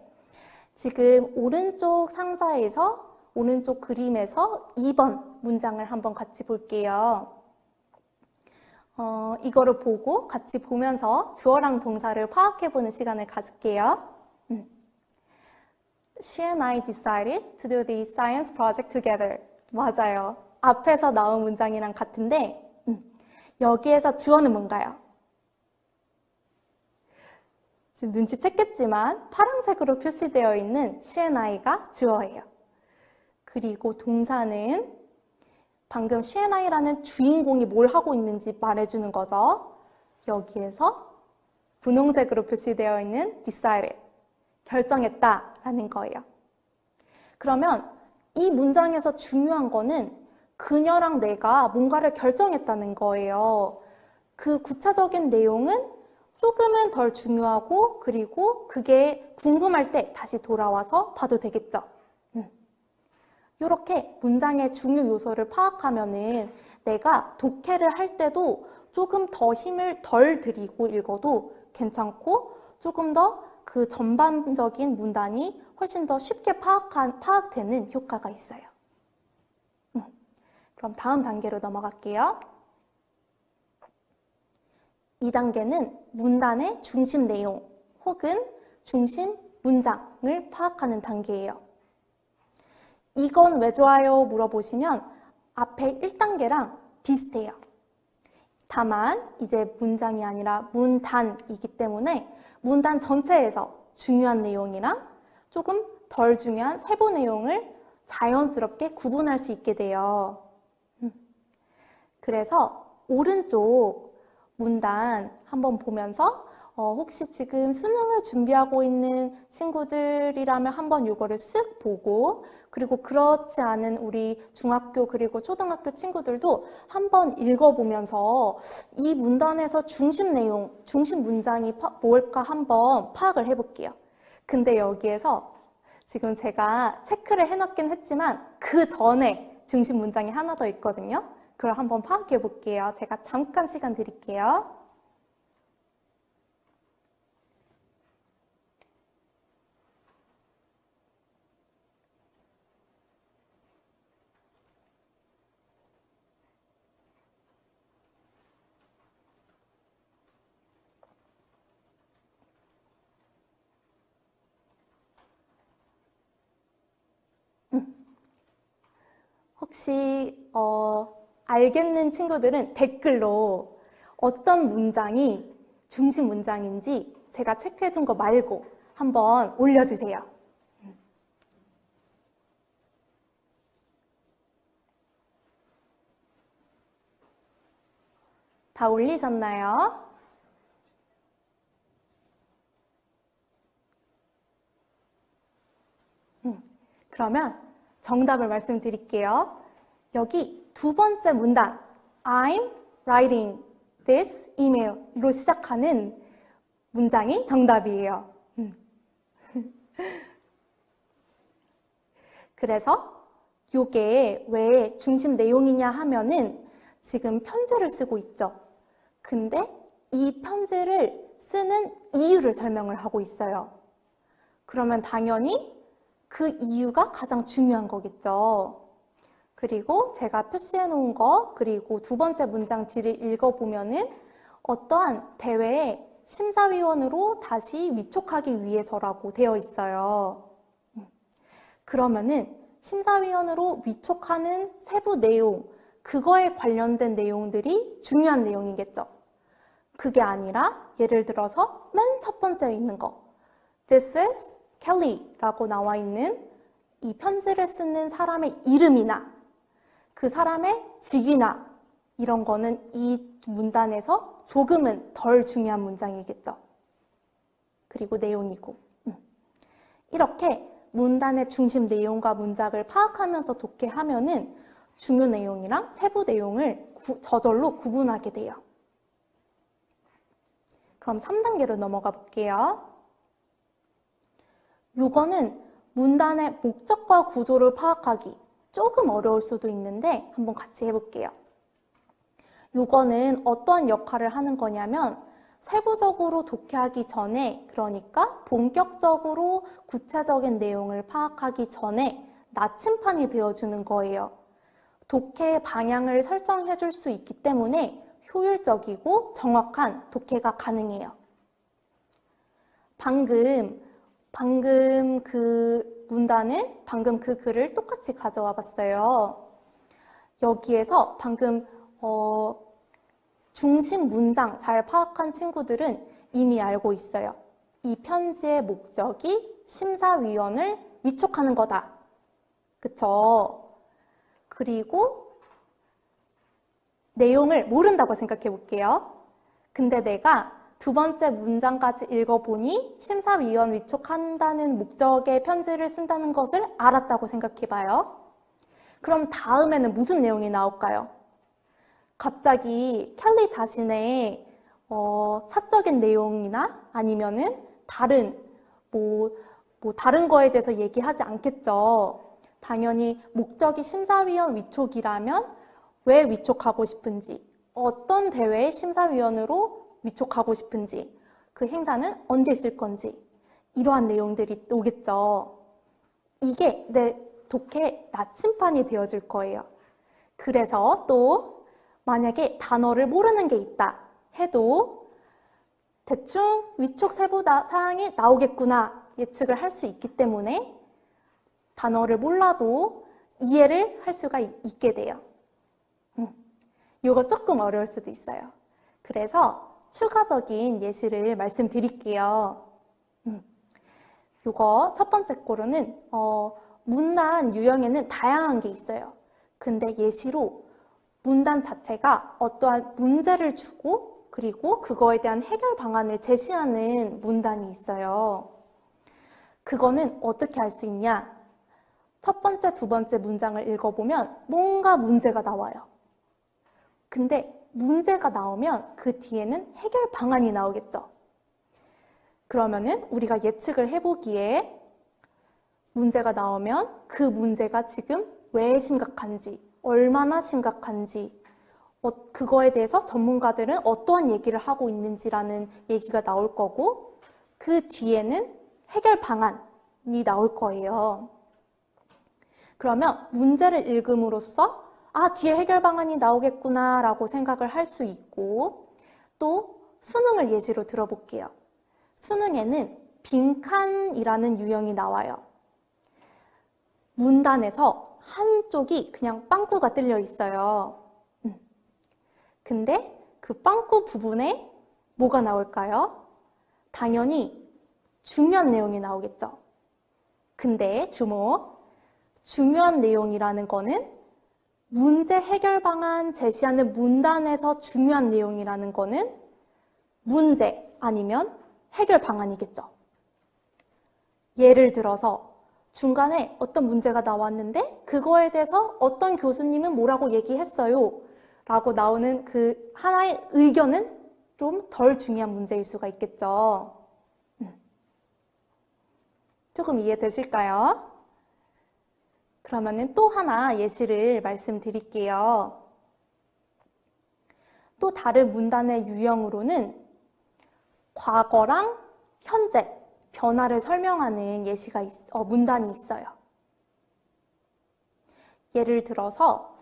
[SPEAKER 1] 지금 오른쪽 상자에서 오른쪽 그림에서 2번 문장을 한번 같이 볼게요. 이거를 보고 같이 보면서 주어랑 동사를 파악해보는 시간을 가질게요. She and I decided to do the science project together. 맞아요. 앞에서 나온 문장이랑 같은데 여기에서 주어는 뭔가요? 지금 눈치챘겠지만 파란색으로 표시되어 있는 she and I가 주어예요. 그리고 동사는 방금 she and I라는 주인공이 뭘 하고 있는지 말해주는 거죠. 여기에서 분홍색으로 표시되어 있는 decided, 결정했다라는 거예요. 그러면 이 문장에서 중요한 거는 그녀랑 내가 뭔가를 결정했다는 거예요. 그 구체적인 내용은 조금은 덜 중요하고 그리고 그게 궁금할 때 다시 돌아와서 봐도 되겠죠. 이렇게 문장의 중요 요소를 파악하면은 내가 독해를 할 때도 조금 더 힘을 덜 들이고 읽어도 괜찮고 조금 더 그 전반적인 문단이 훨씬 더 쉽게 파악되는 효과가 있어요. 그럼 다음 단계로 넘어갈게요. 2단계는 문단의 중심 내용 혹은 중심 문장을 파악하는 단계예요. 이건 왜 좋아요? 물어보시면 앞에 1단계랑 비슷해요. 다만 이제 문장이 아니라 문단이기 때문에 문단 전체에서 중요한 내용이랑 조금 덜 중요한 세부 내용을 자연스럽게 구분할 수 있게 돼요. 그래서 오른쪽 문단 한번 보면서 혹시 지금 수능을 준비하고 있는 친구들이라면 한번 이거를 쓱 보고, 그리고 그렇지 않은 우리 중학교 그리고 초등학교 친구들도 한번 읽어보면서 이 문단에서 중심 내용, 중심 문장이 뭘까 한번 파악을 해볼게요. 근데 여기에서 지금 제가 체크를 해놨긴 했지만 그 전에 중심 문장이 하나 더 있거든요. 그걸 한번 파악해 볼게요. 제가 잠깐 시간 드릴게요. 혹시 알겠는 친구들은 댓글로 어떤 문장이 중심 문장인지 제가 체크해 둔 거 말고 한번 올려주세요. 다 올리셨나요? 그러면 정답을 말씀드릴게요. 여기 두 번째 문단 I'm writing this email로 시작하는 문장이 정답이에요. 그래서 이게 왜 중심 내용이냐 하면은 지금 편지를 쓰고 있죠. 근데 이 편지를 쓰는 이유를 설명을 하고 있어요. 그러면 당연히 그 이유가 가장 중요한 거겠죠. 그리고 제가 표시해 놓은 거, 그리고 두 번째 문장 뒤를 읽어보면은 어떠한 대회에 심사위원으로 다시 위촉하기 위해서라고 되어 있어요. 그러면은 심사위원으로 위촉하는 세부 내용, 그거에 관련된 내용들이 중요한 내용이겠죠. 그게 아니라 예를 들어서 맨 첫 번째에 있는 거 This is Kelly라고 나와 있는 이 편지를 쓰는 사람의 이름이나 그 사람의 직위나 이런 거는 이 문단에서 조금은 덜 중요한 문장이겠죠. 그리고 내용이고. 이렇게 문단의 중심 내용과 문장을 파악하면서 독해하면은 중요 내용이랑 세부 내용을 저절로 구분하게 돼요. 그럼 3단계로 넘어가 볼게요. 요거는 문단의 목적과 구조를 파악하기 조금 어려울 수도 있는데 한번 같이 해볼게요. 요거는 어떤 역할을 하는 거냐면 세부적으로 독해하기 전에, 그러니까 본격적으로 구체적인 내용을 파악하기 전에 나침판이 되어주는 거예요. 독해의 방향을 설정해 줄 수 있기 때문에 효율적이고 정확한 독해가 가능해요. 방금 그 문단을, 방금 그 글을 똑같이 가져와 봤어요. 여기에서 방금 중심 문장 잘 파악한 친구들은 이미 알고 있어요. 이 편지의 목적이 심사위원을 위촉하는 거다. 그쵸? 그리고 내용을 모른다고 생각해 볼게요. 근데 내가 두 번째 문장까지 읽어보니 심사위원 위촉한다는 목적의 편지를 쓴다는 것을 알았다고 생각해 봐요. 그럼 다음에는 무슨 내용이 나올까요? 갑자기 켈리 자신의 사적인 내용이나 아니면은 다른 다른 거에 대해서 얘기하지 않겠죠. 당연히 목적이 심사위원 위촉이라면 왜 위촉하고 싶은지, 어떤 대회의 심사위원으로 위촉하고 싶은지, 그 행사는 언제 있을 건지, 이러한 내용들이 오겠죠. 이게 내 독해 나침판이 되어줄 거예요. 그래서 또 만약에 단어를 모르는 게 있다 해도 대충 위촉 세부 사항이 나오겠구나 예측을 할 수 있기 때문에 단어를 몰라도 이해를 할 수가 있게 돼요. 이거 조금 어려울 수도 있어요. 그래서 추가적인 예시를 말씀드릴게요. 이거 첫 번째 거로는 문단 유형에는 다양한 게 있어요. 근데 예시로 문단 자체가 어떠한 문제를 주고 그리고 그거에 대한 해결 방안을 제시하는 문단이 있어요. 그거는 어떻게 할 수 있냐? 첫 번째, 두 번째 문장을 읽어보면 뭔가 문제가 나와요. 근데 문제가 나오면 그 뒤에는 해결 방안이 나오겠죠. 그러면은 우리가 예측을 해보기에 문제가 나오면 그 문제가 지금 왜 심각한지, 얼마나 심각한지, 그거에 대해서 전문가들은 어떠한 얘기를 하고 있는지라는 얘기가 나올 거고 그 뒤에는 해결 방안이 나올 거예요. 그러면 문제를 읽음으로써 뒤에 해결 방안이 나오겠구나 라고 생각을 할 수 있고 또 수능을 예시로 들어볼게요. 수능에는 빈칸이라는 유형이 나와요. 문단에서 한쪽이 그냥 빵꾸가 뚫려 있어요. 근데 그 빵꾸 부분에 뭐가 나올까요? 당연히 중요한 내용이 나오겠죠. 근데 주목! 중요한 내용이라는 거는 문제 해결 방안 제시하는 문단에서 중요한 내용이라는 거는 문제 아니면 해결 방안이겠죠. 예를 들어서 중간에 어떤 문제가 나왔는데 그거에 대해서 어떤 교수님은 뭐라고 얘기했어요 라고 나오는 그 하나의 의견은 좀 덜 중요한 문제일 수가 있겠죠. 조금 이해되실까요? 그러면은 또 하나 예시를 말씀드릴게요. 또 다른 문단의 유형으로는 과거랑 현재, 변화를 설명하는 예시가 문단이 있어요. 예를 들어서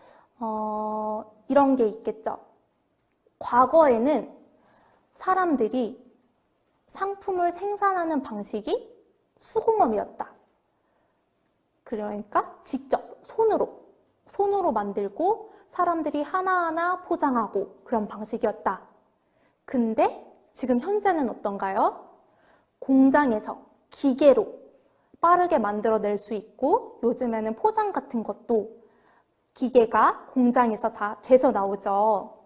[SPEAKER 1] 이런 게 있겠죠. 과거에는 사람들이 상품을 생산하는 방식이 수공업이었다. 그러니까 직접 손으로 만들고 사람들이 하나하나 포장하고 그런 방식이었다. 근데 지금 현재는 어떤가요? 공장에서 기계로 빠르게 만들어낼 수 있고 요즘에는 포장 같은 것도 기계가 공장에서 다 돼서 나오죠.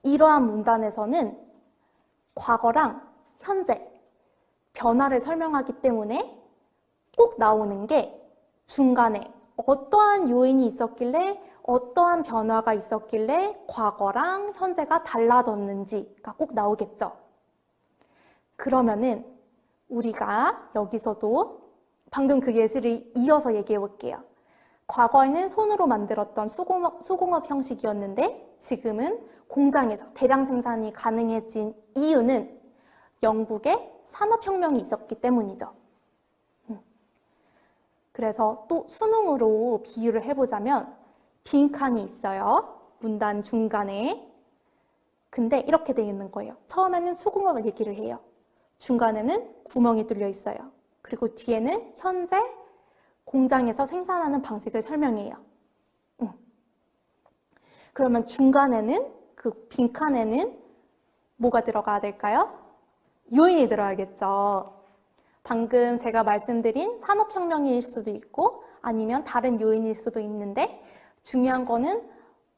[SPEAKER 1] 이러한 문단에서는 과거랑 현재, 변화를 설명하기 때문에 꼭 나오는 게 중간에 어떠한 요인이 있었길래 어떠한 변화가 있었길래 과거랑 현재가 달라졌는지가 꼭 나오겠죠. 그러면은 우리가 여기서도 방금 그 예시를 이어서 얘기해 볼게요. 과거에는 손으로 만들었던 수공업 형식이었는데 지금은 공장에서 대량 생산이 가능해진 이유는 영국의 산업혁명이 있었기 때문이죠. 그래서 또 수능으로 비유를 해보자면 빈칸이 있어요. 문단 중간에. 근데 이렇게 되어 있는 거예요. 처음에는 수공업을 얘기를 해요. 중간에는 구멍이 뚫려 있어요. 그리고 뒤에는 현재 공장에서 생산하는 방식을 설명해요. 그러면 중간에는 그 빈칸에는 뭐가 들어가야 될까요? 요인이 들어야겠죠. 방금 제가 말씀드린 산업혁명일 수도 있고 아니면 다른 요인일 수도 있는데 중요한 거는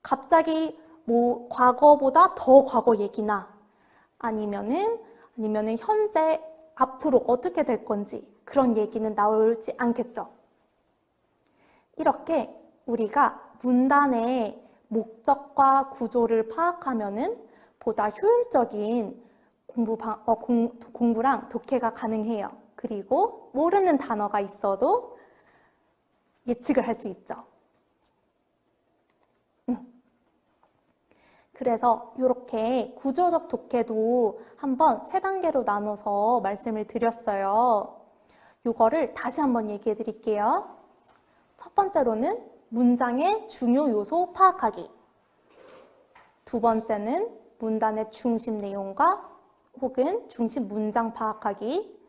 [SPEAKER 1] 갑자기 뭐 과거보다 더 과거 얘기나 아니면은 현재 앞으로 어떻게 될 건지 그런 얘기는 나오지 않겠죠. 이렇게 우리가 문단의 목적과 구조를 파악하면은 보다 효율적인 공부랑 독해가 가능해요. 그리고 모르는 단어가 있어도 예측을 할 수 있죠. 그래서 이렇게 구조적 독해도 한번 3단계로 나눠서 말씀을 드렸어요. 이거를 다시 한번 얘기해 드릴게요. 첫 번째로는 문장의 중요 요소 파악하기. 두 번째는 문단의 중심 내용과 혹은 중심 문장 파악하기.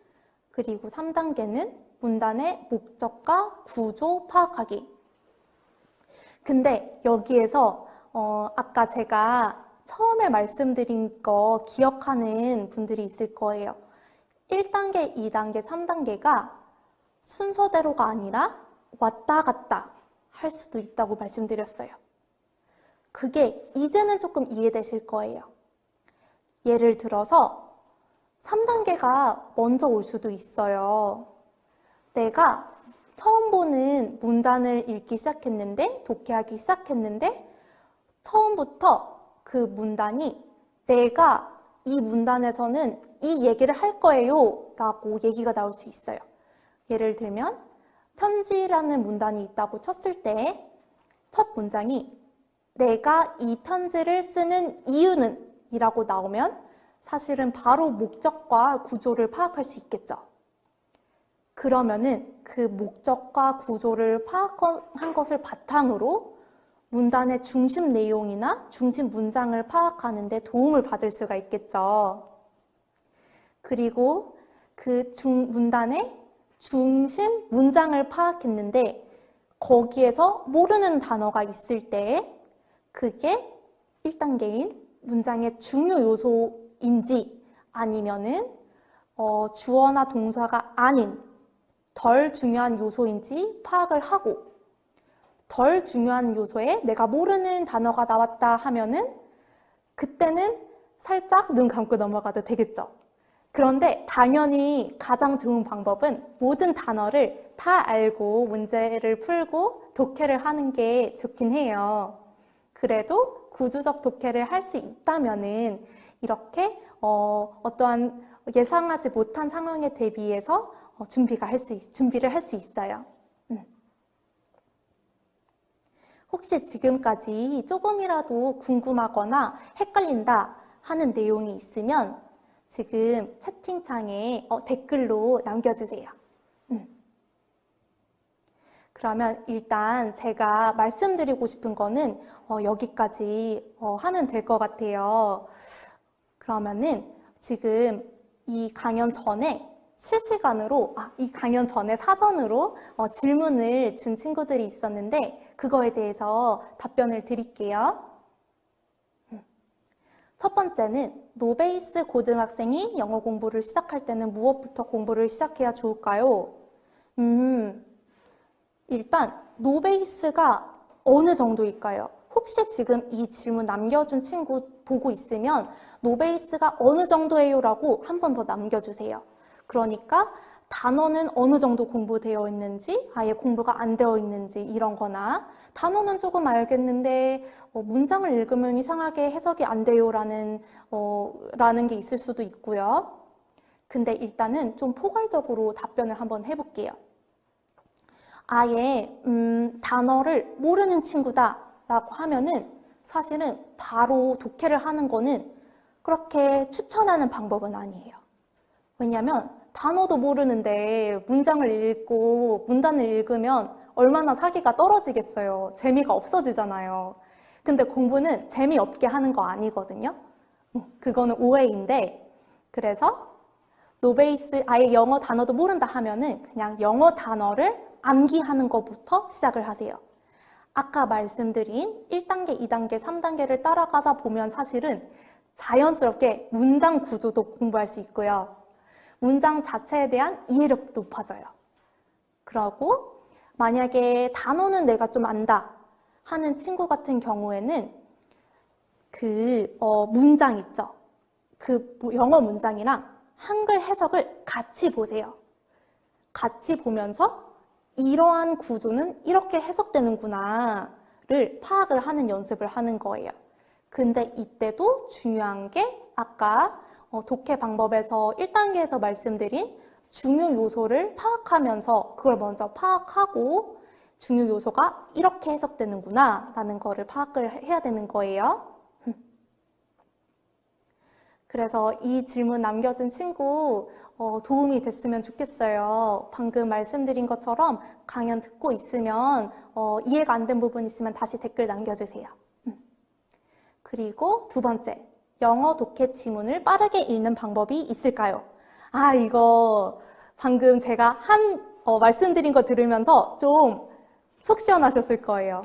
[SPEAKER 1] 그리고 3단계는 문단의 목적과 구조 파악하기. 근데 여기에서 아까 제가 처음에 말씀드린 거 기억하는 분들이 있을 거예요. 1단계, 2단계, 3단계가 순서대로가 아니라 왔다 갔다 할 수도 있다고 말씀드렸어요. 그게 이제는 조금 이해되실 거예요. 예를 들어서 3단계가 먼저 올 수도 있어요. 내가 처음 보는 문단을 읽기 시작했는데, 독해하기 시작했는데, 처음부터 그 문단이 내가 이 문단에서는 이 얘기를 할 거예요 라고 얘기가 나올 수 있어요. 예를 들면 편지라는 문단이 있다고 쳤을 때 첫 문장이 내가 이 편지를 쓰는 이유는 이라고 나오면 사실은 바로 목적과 구조를 파악할 수 있겠죠. 그러면은 그 목적과 구조를 파악한 것을 바탕으로 문단의 중심 내용이나 중심 문장을 파악하는 데 도움을 받을 수가 있겠죠. 그리고 그 문단의 중심 문장을 파악했는데 거기에서 모르는 단어가 있을 때 그게 1단계인 문장의 중요 요소인지 아니면은 주어나 동사가 아닌 덜 중요한 요소인지 파악을 하고 덜 중요한 요소에 내가 모르는 단어가 나왔다 하면은 그때는 살짝 눈 감고 넘어가도 되겠죠. 그런데 당연히 가장 좋은 방법은 모든 단어를 다 알고 문제를 풀고 독해를 하는 게 좋긴 해요. 그래도 구조적 독해를 할 수 있다면은 이렇게 어떠한 예상하지 못한 상황에 대비해서 준비를 할 수 있어요. 혹시 지금까지 조금이라도 궁금하거나 헷갈린다 하는 내용이 있으면 지금 채팅창에 댓글로 남겨주세요. 그러면 일단 제가 말씀드리고 싶은 거는 여기까지 하면 될 것 같아요. 그러면은 지금 이 강연 전에 실시간으로, 이 강연 전에 사전으로 질문을 준 친구들이 있었는데 그거에 대해서 답변을 드릴게요. 첫 번째는 노베이스 고등학생이 영어 공부를 시작할 때는 무엇부터 공부를 시작해야 좋을까요? 일단 노베이스가 어느 정도일까요? 혹시 지금 이 질문 남겨준 친구 보고 있으면 노베이스가 어느 정도예요? 라고 한 번 더 남겨주세요. 그러니까 단어는 어느 정도 공부되어 있는지, 아예 공부가 안 되어 있는지 이런 거나 단어는 조금 알겠는데 문장을 읽으면 이상하게 해석이 안 돼요 라는 게 있을 수도 있고요. 근데 일단은 좀 포괄적으로 답변을 한번 해볼게요. 아예 단어를 모르는 친구다 라고 하면은 사실은 바로 독해를 하는 거는 그렇게 추천하는 방법은 아니에요. 왜냐하면 단어도 모르는데 문장을 읽고 문단을 읽으면 얼마나 사기가 떨어지겠어요. 재미가 없어지잖아요. 근데 공부는 재미없게 하는 거 아니거든요. 그거는 오해인데, 그래서 노베이스 아예 영어 단어도 모른다 하면은 그냥 영어 단어를 암기하는 것부터 시작을 하세요. 아까 말씀드린 1단계, 2단계, 3단계를 따라가다 보면 사실은 자연스럽게 문장 구조도 공부할 수 있고요. 문장 자체에 대한 이해력도 높아져요. 그러고 만약에 단어는 내가 좀 안다 하는 친구 같은 경우에는 문장 있죠. 그 영어 문장이랑 한글 해석을 같이 보세요. 같이 보면서 이러한 구조는 이렇게 해석되는구나를 파악을 하는 연습을 하는 거예요. 근데 이때도 중요한 게 아까 독해 방법에서 1단계에서 말씀드린 중요 요소를 파악하면서 그걸 먼저 파악하고 중요 요소가 이렇게 해석되는구나 라는 거를 파악을 해야 되는 거예요. 그래서 이 질문 남겨준 친구 도움이 됐으면 좋겠어요. 방금 말씀드린 것처럼 강연 듣고 있으면 이해가 안 된 부분 있으면 다시 댓글 남겨주세요. 그리고 두 번째, 영어 독해 지문을 빠르게 읽는 방법이 있을까요? 이거 방금 제가 말씀드린 거 들으면서 좀 속 시원하셨을 거예요.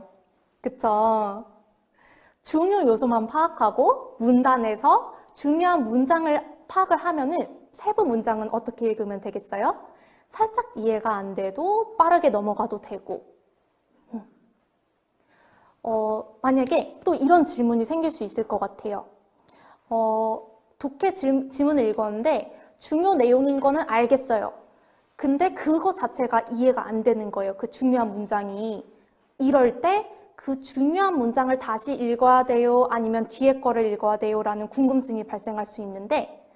[SPEAKER 1] 그쵸? 중요 요소만 파악하고 문단에서 중요한 문장을 파악을 하면은 세부 문장은 어떻게 읽으면 되겠어요? 살짝 이해가 안 돼도 빠르게 넘어가도 되고. 만약에 또 이런 질문이 생길 수 있을 것 같아요. 독해 지문을 읽었는데 중요 내용인 거는 알겠어요. 근데 그거 자체가 이해가 안 되는 거예요. 그 중요한 문장이. 이럴 때 그 중요한 문장을 다시 읽어야 돼요? 아니면 뒤에 거를 읽어야 돼요? 라는 궁금증이 발생할 수 있는데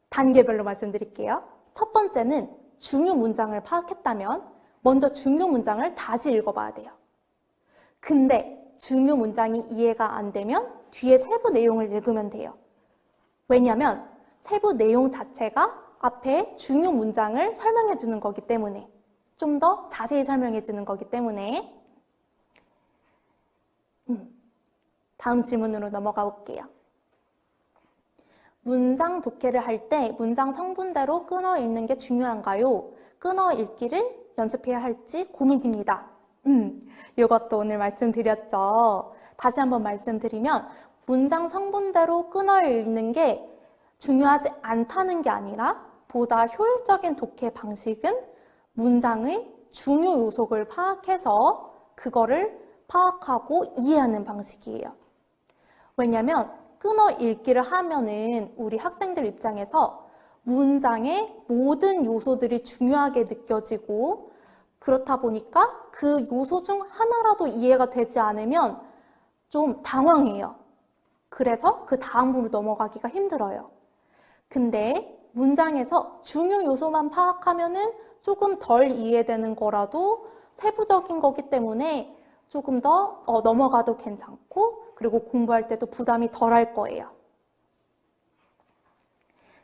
[SPEAKER 1] 단계별로 말씀드릴게요. 첫 번째는 중요 문장을 파악했다면 먼저 중요 문장을 다시 읽어봐야 돼요. 근데 중요 문장이 이해가 안 되면 뒤에 세부 내용을 읽으면 돼요. 왜냐하면 세부 내용 자체가 앞에 중요 문장을 설명해 주는 거기 때문에, 좀 더 자세히 설명해 주는 거기 때문에. 다음 질문으로 넘어가 볼게요. 문장 독해를 할 때 문장 성분대로 끊어 읽는 게 중요한가요? 끊어 읽기를 연습해야 할지 고민입니다. 이것도 오늘 말씀드렸죠. 다시 한번 말씀드리면 문장 성분대로 끊어 읽는 게 중요하지 않다는 게 아니라 보다 효율적인 독해 방식은 문장의 중요 요소를 파악해서 그거를 파악하고 이해하는 방식이에요. 왜냐하면 끊어 읽기를 하면은 우리 학생들 입장에서 문장의 모든 요소들이 중요하게 느껴지고, 그렇다 보니까 그 요소 중 하나라도 이해가 되지 않으면 좀 당황해요. 그래서 그 다음으로 넘어가기가 힘들어요. 근데 문장에서 중요 요소만 파악하면은 조금 덜 이해되는 거라도 세부적인 거기 때문에 조금 더 넘어가도 괜찮고, 그리고 공부할 때도 부담이 덜할 거예요.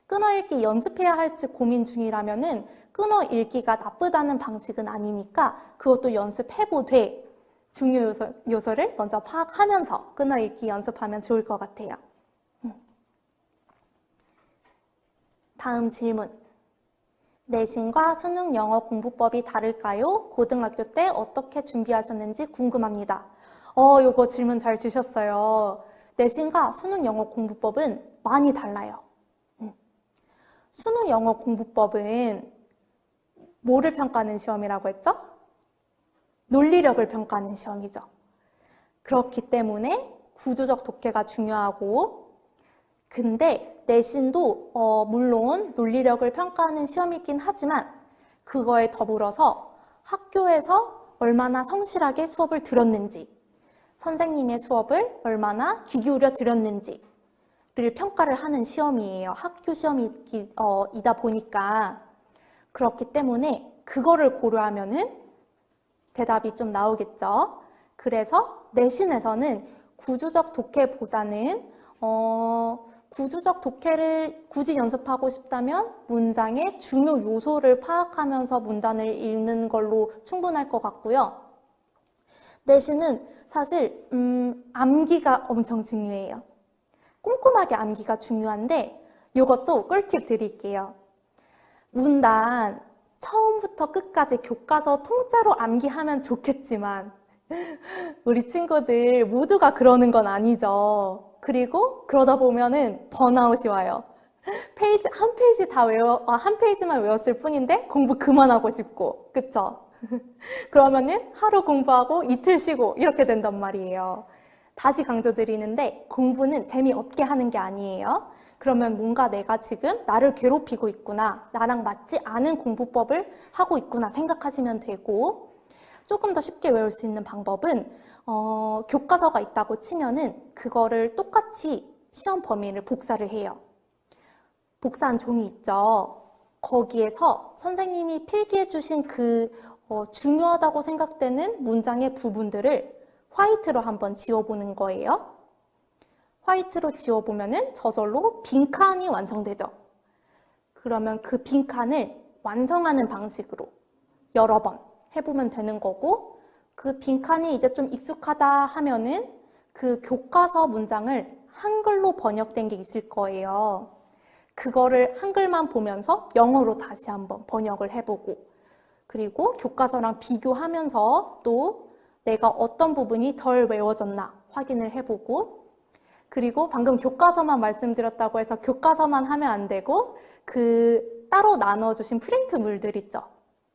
[SPEAKER 1] 끊어 읽기 연습해야 할지 고민 중이라면은 끊어 읽기가 나쁘다는 방식은 아니니까 그것도 연습해보되 중요 요소를 먼저 파악하면서 끊어 읽기 연습하면 좋을 것 같아요. 다음 질문. 내신과 수능 영어 공부법이 다를까요? 고등학교 때 어떻게 준비하셨는지 궁금합니다. 요거 질문 잘 주셨어요. 내신과 수능 영어 공부법은 많이 달라요. 수능 영어 공부법은 뭐를 평가하는 시험이라고 했죠? 논리력을 평가하는 시험이죠. 그렇기 때문에 구조적 독해가 중요하고, 근데 내신도 물론 논리력을 평가하는 시험이긴 하지만 그거에 더불어서 학교에서 얼마나 성실하게 수업을 들었는지, 선생님의 수업을 얼마나 귀 기울여 들었는지를 평가를 하는 시험이에요. 학교 시험이다 보니까. 그렇기 때문에 그거를 고려하면은 대답이 좀 나오겠죠. 그래서 내신에서는 구조적 독해보다는 구조적 독해를 굳이 연습하고 싶다면 문장의 중요 요소를 파악하면서 문단을 읽는 걸로 충분할 것 같고요. 내신은 사실 암기가 엄청 중요해요. 꼼꼼하게 암기가 중요한데 이것도 꿀팁 드릴게요. 문단 처음부터 끝까지 교과서 통째로 암기하면 좋겠지만 우리 친구들 모두가 그러는 건 아니죠. 그리고 그러다 보면은 번아웃이 와요. 한 페이지만 외웠을 뿐인데 공부 그만하고 싶고, 그쵸? 그러면은 하루 공부하고 이틀 쉬고 이렇게 된단 말이에요. 다시 강조드리는데 공부는 재미없게 하는 게 아니에요. 그러면 뭔가 내가 지금 나를 괴롭히고 있구나, 나랑 맞지 않은 공부법을 하고 있구나 생각하시면 되고, 조금 더 쉽게 외울 수 있는 방법은 교과서가 있다고 치면은 그거를 똑같이 시험 범위를 복사를 해요. 복사한 종이 있죠. 거기에서 선생님이 필기해 주신 그 중요하다고 생각되는 문장의 부분들을 화이트로 한번 지워보는 거예요. 화이트로 지워보면은 저절로 빈칸이 완성되죠. 그러면 그 빈칸을 완성하는 방식으로 여러 번 해보면 되는 거고, 그 빈칸이 이제 좀 익숙하다 하면은 그 교과서 문장을 한글로 번역된 게 있을 거예요. 그거를 한글만 보면서 영어로 다시 한번 번역을 해보고, 그리고 교과서랑 비교하면서 또 내가 어떤 부분이 덜 외워졌나, 확인을 해보고, 그리고 방금 교과서만 말씀드렸다고 해서 교과서만 하면 안 되고 그 따로 나눠주신 프린트물들 있죠.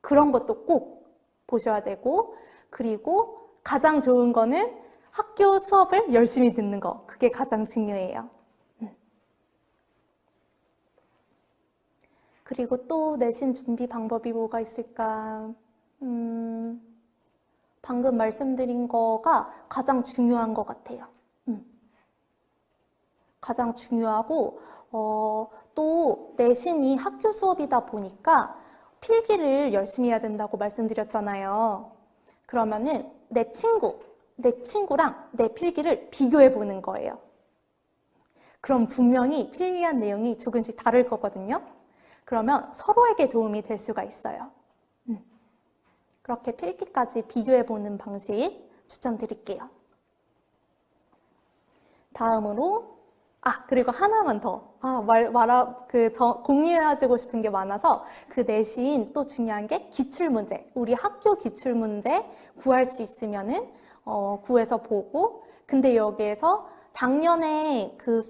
[SPEAKER 1] 그런 것도 꼭 보셔야 되고, 그리고 가장 좋은 거는 학교 수업을 열심히 듣는 거. 그게 가장 중요해요. 그리고 또 내신 준비 방법이 뭐가 있을까? 방금 말씀드린 거가 가장 중요한 것 같아요. 가장 중요하고, 또 내신이 학교 수업이다 보니까 필기를 열심히 해야 된다고 말씀드렸잖아요. 그러면은 내 친구랑 내 필기를 비교해 보는 거예요. 그럼 분명히 필기한 내용이 조금씩 다를 거거든요. 그러면 서로에게 도움이 될 수가 있어요. 그렇게 필기까지 비교해 보는 방식 추천드릴게요. 다음으로, 그리고 하나만 더. 공유해주고 싶은 게 많아서 그 대신 또 중요한 게 기출문제. 우리 학교 기출문제 구할 수 있으면은, 구해서 보고, 근데 여기에서 작년에 그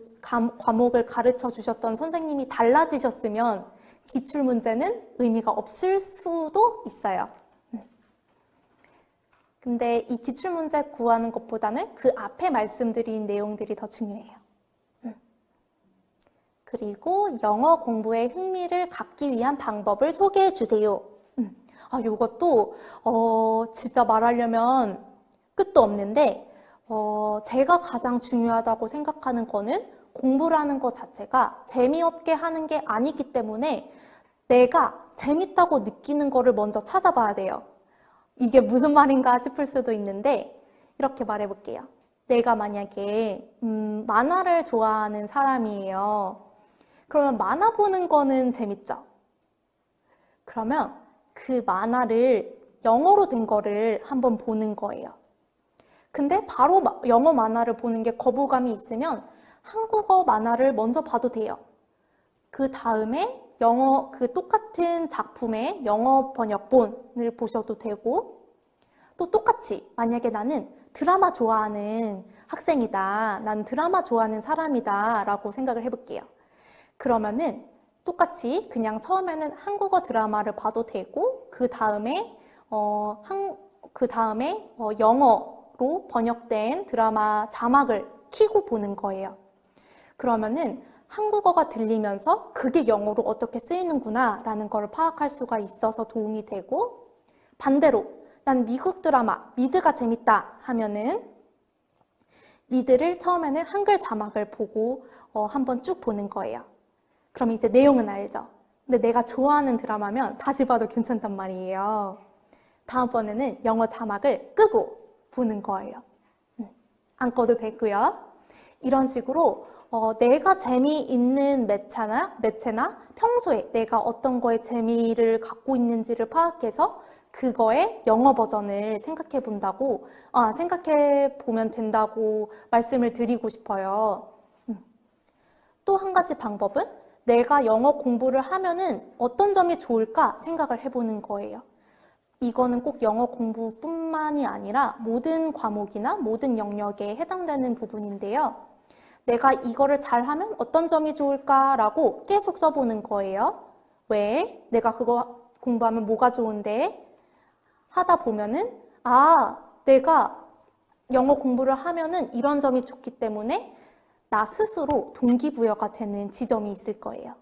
[SPEAKER 1] 과목을 가르쳐 주셨던 선생님이 달라지셨으면 기출문제는 의미가 없을 수도 있어요. 근데 이 기출문제 구하는 것보다는 그 앞에 말씀드린 내용들이 더 중요해요. 그리고 영어 공부에 흥미를 갖기 위한 방법을 소개해 주세요. 요것도 진짜 말하려면 끝도 없는데 제가 가장 중요하다고 생각하는 거는 공부라는 것 자체가 재미없게 하는 게 아니기 때문에 내가 재밌다고 느끼는 거를 먼저 찾아봐야 돼요. 이게 무슨 말인가 싶을 수도 있는데 이렇게 말해볼게요. 내가 만약에 만화를 좋아하는 사람이에요. 그러면 만화 보는 거는 재밌죠? 그러면 그 만화를 영어로 된 거를 한번 보는 거예요. 근데 바로 영어 만화를 보는 게 거부감이 있으면 한국어 만화를 먼저 봐도 돼요. 그 다음에 그 똑같은 작품의 영어 번역본을 보셔도 되고, 또 똑같이 만약에 나는 드라마 좋아하는 학생이다, 난 드라마 좋아하는 사람이다 라고 생각을 해볼게요. 그러면은 똑같이 그냥 처음에는 한국어 드라마를 봐도 되고, 그 다음에 영어로 번역된 드라마 자막을 켜고 보는 거예요. 그러면은 한국어가 들리면서 그게 영어로 어떻게 쓰이는구나 라는 걸 파악할 수가 있어서 도움이 되고, 반대로 난 미국 드라마 미드가 재밌다 하면은 미드를 처음에는 한글 자막을 보고 한번 쭉 보는 거예요. 그럼 이제 내용은 알죠. 근데 내가 좋아하는 드라마면 다시 봐도 괜찮단 말이에요. 다음번에는 영어 자막을 끄고 보는 거예요. 안 꺼도 되고요. 이런 식으로 내가 재미있는 매체나 평소에 내가 어떤 거에 재미를 갖고 있는지를 파악해서 그거의 영어 버전을 생각해 보면 된다고 말씀을 드리고 싶어요. 또 한 가지 방법은 내가 영어 공부를 하면은 어떤 점이 좋을까 생각을 해보는 거예요. 이거는 꼭 영어 공부뿐만이 아니라 모든 과목이나 모든 영역에 해당되는 부분인데요. 내가 이거를 잘하면 어떤 점이 좋을까라고 계속 써보는 거예요. 왜? 내가 그거 공부하면 뭐가 좋은데? 하다 보면은 내가 영어 공부를 하면은 이런 점이 좋기 때문에 나 스스로 동기부여가 되는 지점이 있을 거예요.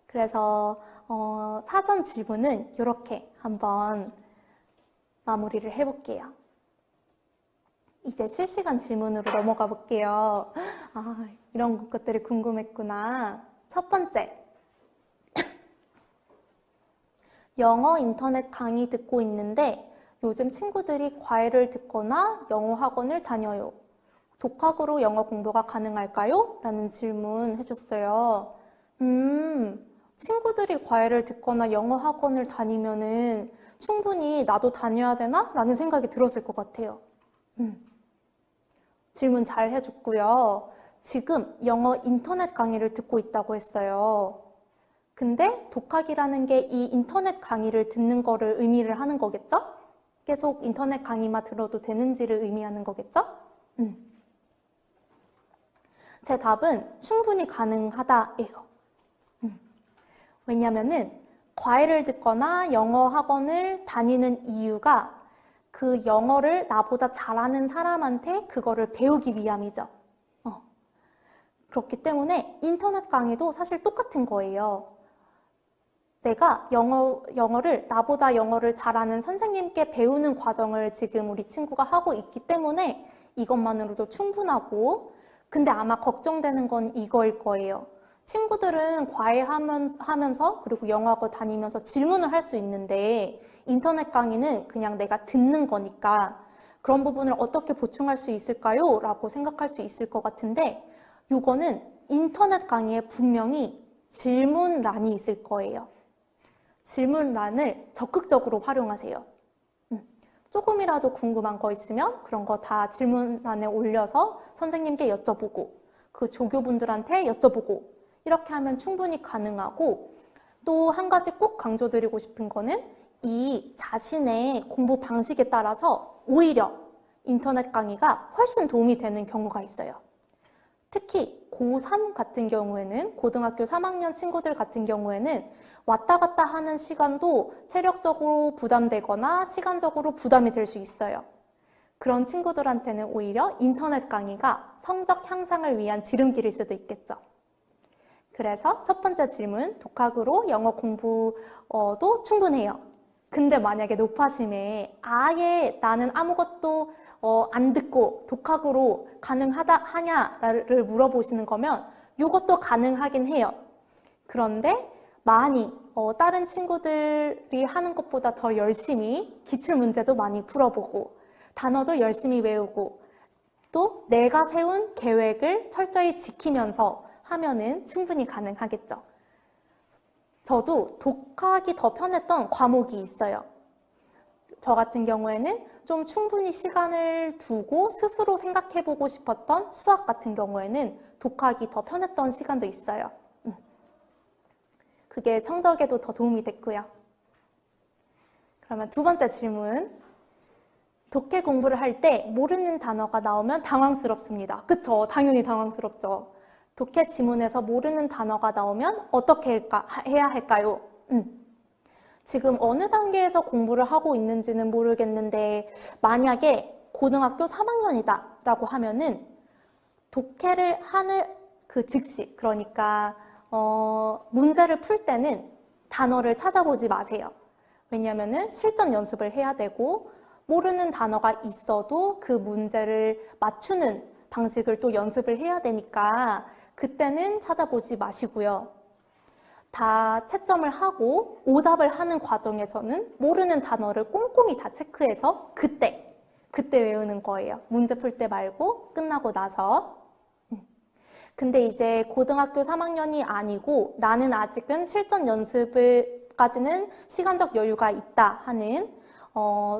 [SPEAKER 1] 그래서 사전 질문은 이렇게 한번 마무리를 해볼게요. 이제 실시간 질문으로 넘어가 볼게요. 이런 것들이 궁금했구나. 첫 번째, 영어 인터넷 강의 듣고 있는데 요즘 친구들이 과외를 듣거나 영어 학원을 다녀요. 독학으로 영어 공부가 가능할까요? 라는 질문 해줬어요. 친구들이 과외를 듣거나 영어 학원을 다니면은 충분히 나도 다녀야 되나? 라는 생각이 들었을 것 같아요. 질문 잘 해줬고요. 지금 영어 인터넷 강의를 듣고 있다고 했어요. 근데 독학이라는 게 이 인터넷 강의를 듣는 거를 의미를 하는 거겠죠? 계속 인터넷 강의만 들어도 되는지를 의미하는 거겠죠? 제 답은 충분히 가능하다예요. 왜냐면은 과외를 듣거나 영어 학원을 다니는 이유가 그 영어를 나보다 잘하는 사람한테 그거를 배우기 위함이죠. 그렇기 때문에 인터넷 강의도 사실 똑같은 거예요. 내가 영어를 나보다 영어를 잘하는 선생님께 배우는 과정을 지금 우리 친구가 하고 있기 때문에 이것만으로도 충분하고, 근데 아마 걱정되는 건 이거일 거예요. 친구들은 과외하면서 그리고 영어학원 다니면서 질문을 할 수 있는데 인터넷 강의는 그냥 내가 듣는 거니까 그런 부분을 어떻게 보충할 수 있을까요? 라고 생각할 수 있을 것 같은데, 요거는 인터넷 강의에 분명히 질문란이 있을 거예요. 질문란을 적극적으로 활용하세요. 조금이라도 궁금한 거 있으면 그런 거 다 질문란에 올려서 선생님께 여쭤보고 그 조교분들한테 여쭤보고 이렇게 하면 충분히 가능하고, 또 한 가지 꼭 강조드리고 싶은 거는 이 자신의 공부 방식에 따라서 오히려 인터넷 강의가 훨씬 도움이 되는 경우가 있어요. 특히 고3 같은 경우에는, 고등학교 3학년 친구들 같은 경우에는 왔다 갔다 하는 시간도 체력적으로 부담되거나 시간적으로 부담이 될 수 있어요. 그런 친구들한테는 오히려 인터넷 강의가 성적 향상을 위한 지름길일 수도 있겠죠. 그래서 첫 번째 질문, 독학으로 영어 공부도 충분해요. 근데 만약에 높아짐에 아예 나는 아무것도 안 듣고 독학으로 하냐를 물어보시는 거면 이것도 가능하긴 해요. 그런데 많이 다른 친구들이 하는 것보다 더 열심히 기출문제도 많이 풀어보고 단어도 열심히 외우고 또 내가 세운 계획을 철저히 지키면서 하면은 충분히 가능하겠죠. 저도 독학이 더 편했던 과목이 있어요. 저 같은 경우에는 좀 충분히 시간을 두고 스스로 생각해보고 싶었던 수학 같은 경우에는 독학이 더 편했던 시간도 있어요. 그게 성적에도 더 도움이 됐고요. 그러면 두 번째 질문. 독해 공부를 할 때 모르는 단어가 나오면 당황스럽습니다. 그쵸? 당연히 당황스럽죠. 독해 지문에서 모르는 단어가 나오면 어떻게 해야 할까요? 지금 어느 단계에서 공부를 하고 있는지는 모르겠는데 만약에 고등학교 3학년이다 라고 하면은 독해를 하는 그 즉시, 그러니까 문제를 풀 때는 단어를 찾아보지 마세요. 왜냐하면은 실전 연습을 해야 되고 모르는 단어가 있어도 그 문제를 맞추는 방식을 또 연습을 해야 되니까 그때는 찾아보지 마시고요. 다 채점을 하고 오답을 하는 과정에서는 모르는 단어를 꼼꼼히 다 체크해서 그때 외우는 거예요. 문제 풀 때 말고 끝나고 나서. 근데 이제 고등학교 3학년이 아니고 나는 아직은 실전 연습을까지는 시간적 여유가 있다 하는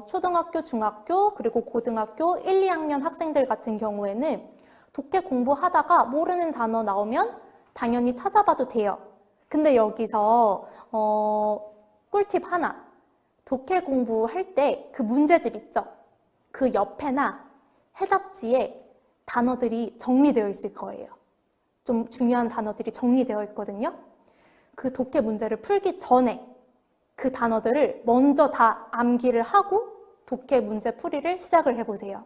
[SPEAKER 1] 초등학교, 중학교, 그리고 고등학교 1, 2학년 학생들 같은 경우에는 독해 공부하다가 모르는 단어 나오면 당연히 찾아봐도 돼요. 근데 여기서 꿀팁 하나. 독해 공부할 때 그 문제집 있죠? 그 옆에나 해답지에 단어들이 정리되어 있을 거예요. 좀 중요한 단어들이 정리되어 있거든요. 그 독해 문제를 풀기 전에 그 단어들을 먼저 다 암기를 하고 독해 문제 풀이를 시작을 해보세요.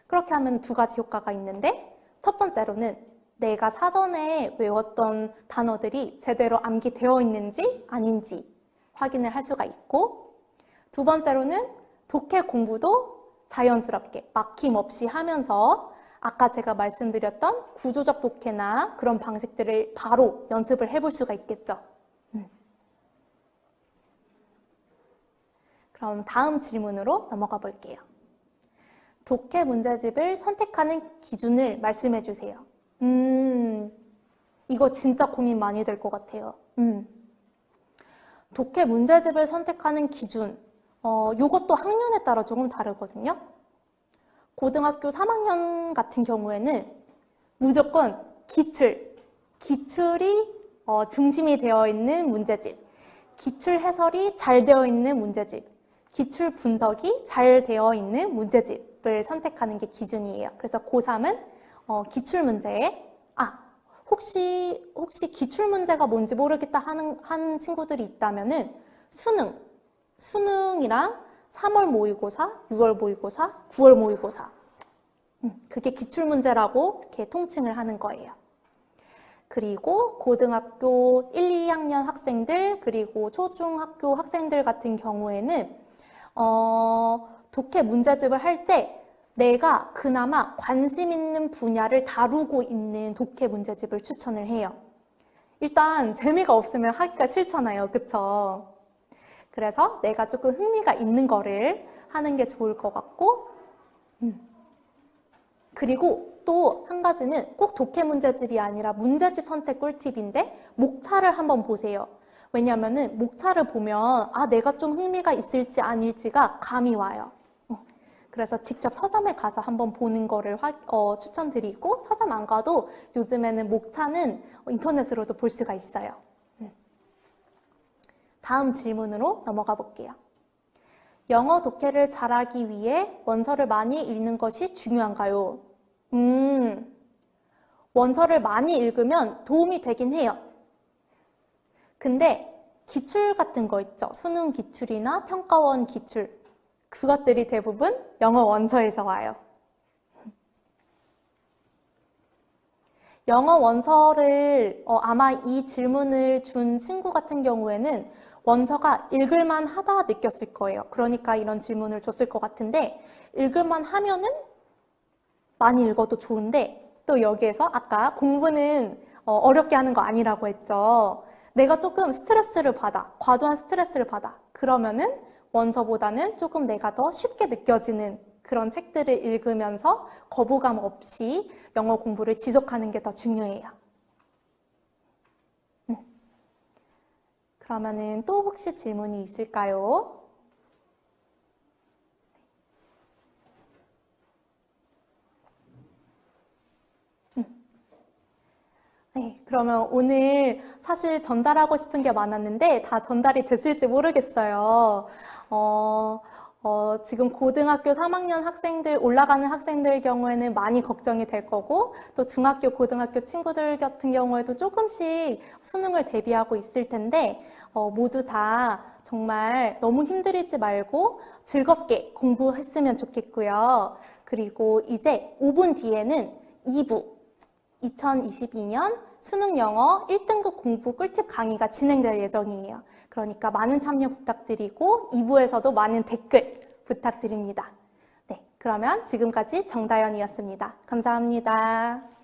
[SPEAKER 1] 그렇게 하면 두 가지 효과가 있는데, 첫 번째로는 내가 사전에 외웠던 단어들이 제대로 암기되어 있는지 아닌지 확인을 할 수가 있고, 두 번째로는 독해 공부도 자연스럽게 막힘없이 하면서 아까 제가 말씀드렸던 구조적 독해나 그런 방식들을 바로 연습을 해볼 수가 있겠죠. 그럼 다음 질문으로 넘어가 볼게요. 독해 문제집을 선택하는 기준을 말씀해 주세요. 이거 진짜 고민 많이 될 것 같아요. 독해 문제집을 선택하는 기준, 요것도 학년에 따라 조금 다르거든요. 고등학교 3학년 같은 경우에는 무조건 기출이 중심이 되어 있는 문제집, 기출 해설이 잘 되어 있는 문제집, 기출 분석이 잘 되어 있는 문제집을 선택하는 게 기준이에요. 그래서 고3은 기출 문제에 혹시 기출 문제가 뭔지 모르겠다 하는 친구들이 있다면은 수능이랑 3월 모의고사, 6월 모의고사, 9월 모의고사 그게 기출 문제라고 이렇게 통칭을 하는 거예요. 그리고 고등학교 1, 2학년 학생들 그리고 초중학교 학생들 같은 경우에는 독해 문제집을 할 때 내가 그나마 관심 있는 분야를 다루고 있는 독해 문제집을 추천을 해요. 일단 재미가 없으면 하기가 싫잖아요. 그쵸? 그래서 내가 조금 흥미가 있는 거를 하는 게 좋을 것 같고 그리고 또 한 가지는 꼭 독해 문제집이 아니라 문제집 선택 꿀팁인데 목차를 한번 보세요. 왜냐면은 목차를 보면 내가 좀 흥미가 있을지 아닐지가 감이 와요. 그래서 직접 서점에 가서 한번 보는 거를 추천드리고 서점 안 가도 요즘에는 목차는 인터넷으로도 볼 수가 있어요. 다음 질문으로 넘어가 볼게요. 영어 독해를 잘하기 위해 원서를 많이 읽는 것이 중요한가요? 원서를 많이 읽으면 도움이 되긴 해요. 근데 기출 같은 거 있죠. 수능 기출이나 평가원 기출. 그것들이 대부분 영어 원서에서 와요. 영어 원서를 아마 이 질문을 준 친구 같은 경우에는 원서가 읽을만 하다 느꼈을 거예요. 그러니까 이런 질문을 줬을 것 같은데 읽을만 하면은 많이 읽어도 좋은데 또 여기에서 아까 공부는 어렵게 하는 거 아니라고 했죠. 내가 조금 스트레스를 받아, 과도한 스트레스를 받아. 그러면은 원서보다는 조금 내가 더 쉽게 느껴지는 그런 책들을 읽으면서 거부감 없이 영어 공부를 지속하는 게 더 중요해요. 그러면은 또 혹시 질문이 있을까요? 네, 그러면 오늘 사실 전달하고 싶은 게 많았는데 다 전달이 됐을지 모르겠어요. 지금 고등학교 3학년 학생들, 올라가는 학생들 경우에는 많이 걱정이 될 거고 또 중학교, 고등학교 친구들 같은 경우에도 조금씩 수능을 대비하고 있을 텐데 모두 다 정말 너무 힘들이지 말고 즐겁게 공부했으면 좋겠고요. 그리고 이제 5분 뒤에는 2부 2022년 수능 영어 1등급 공부 꿀팁 강의가 진행될 예정이에요. 그러니까 많은 참여 부탁드리고 2부에서도 많은 댓글 부탁드립니다. 네, 그러면 지금까지 정다연이었습니다. 감사합니다.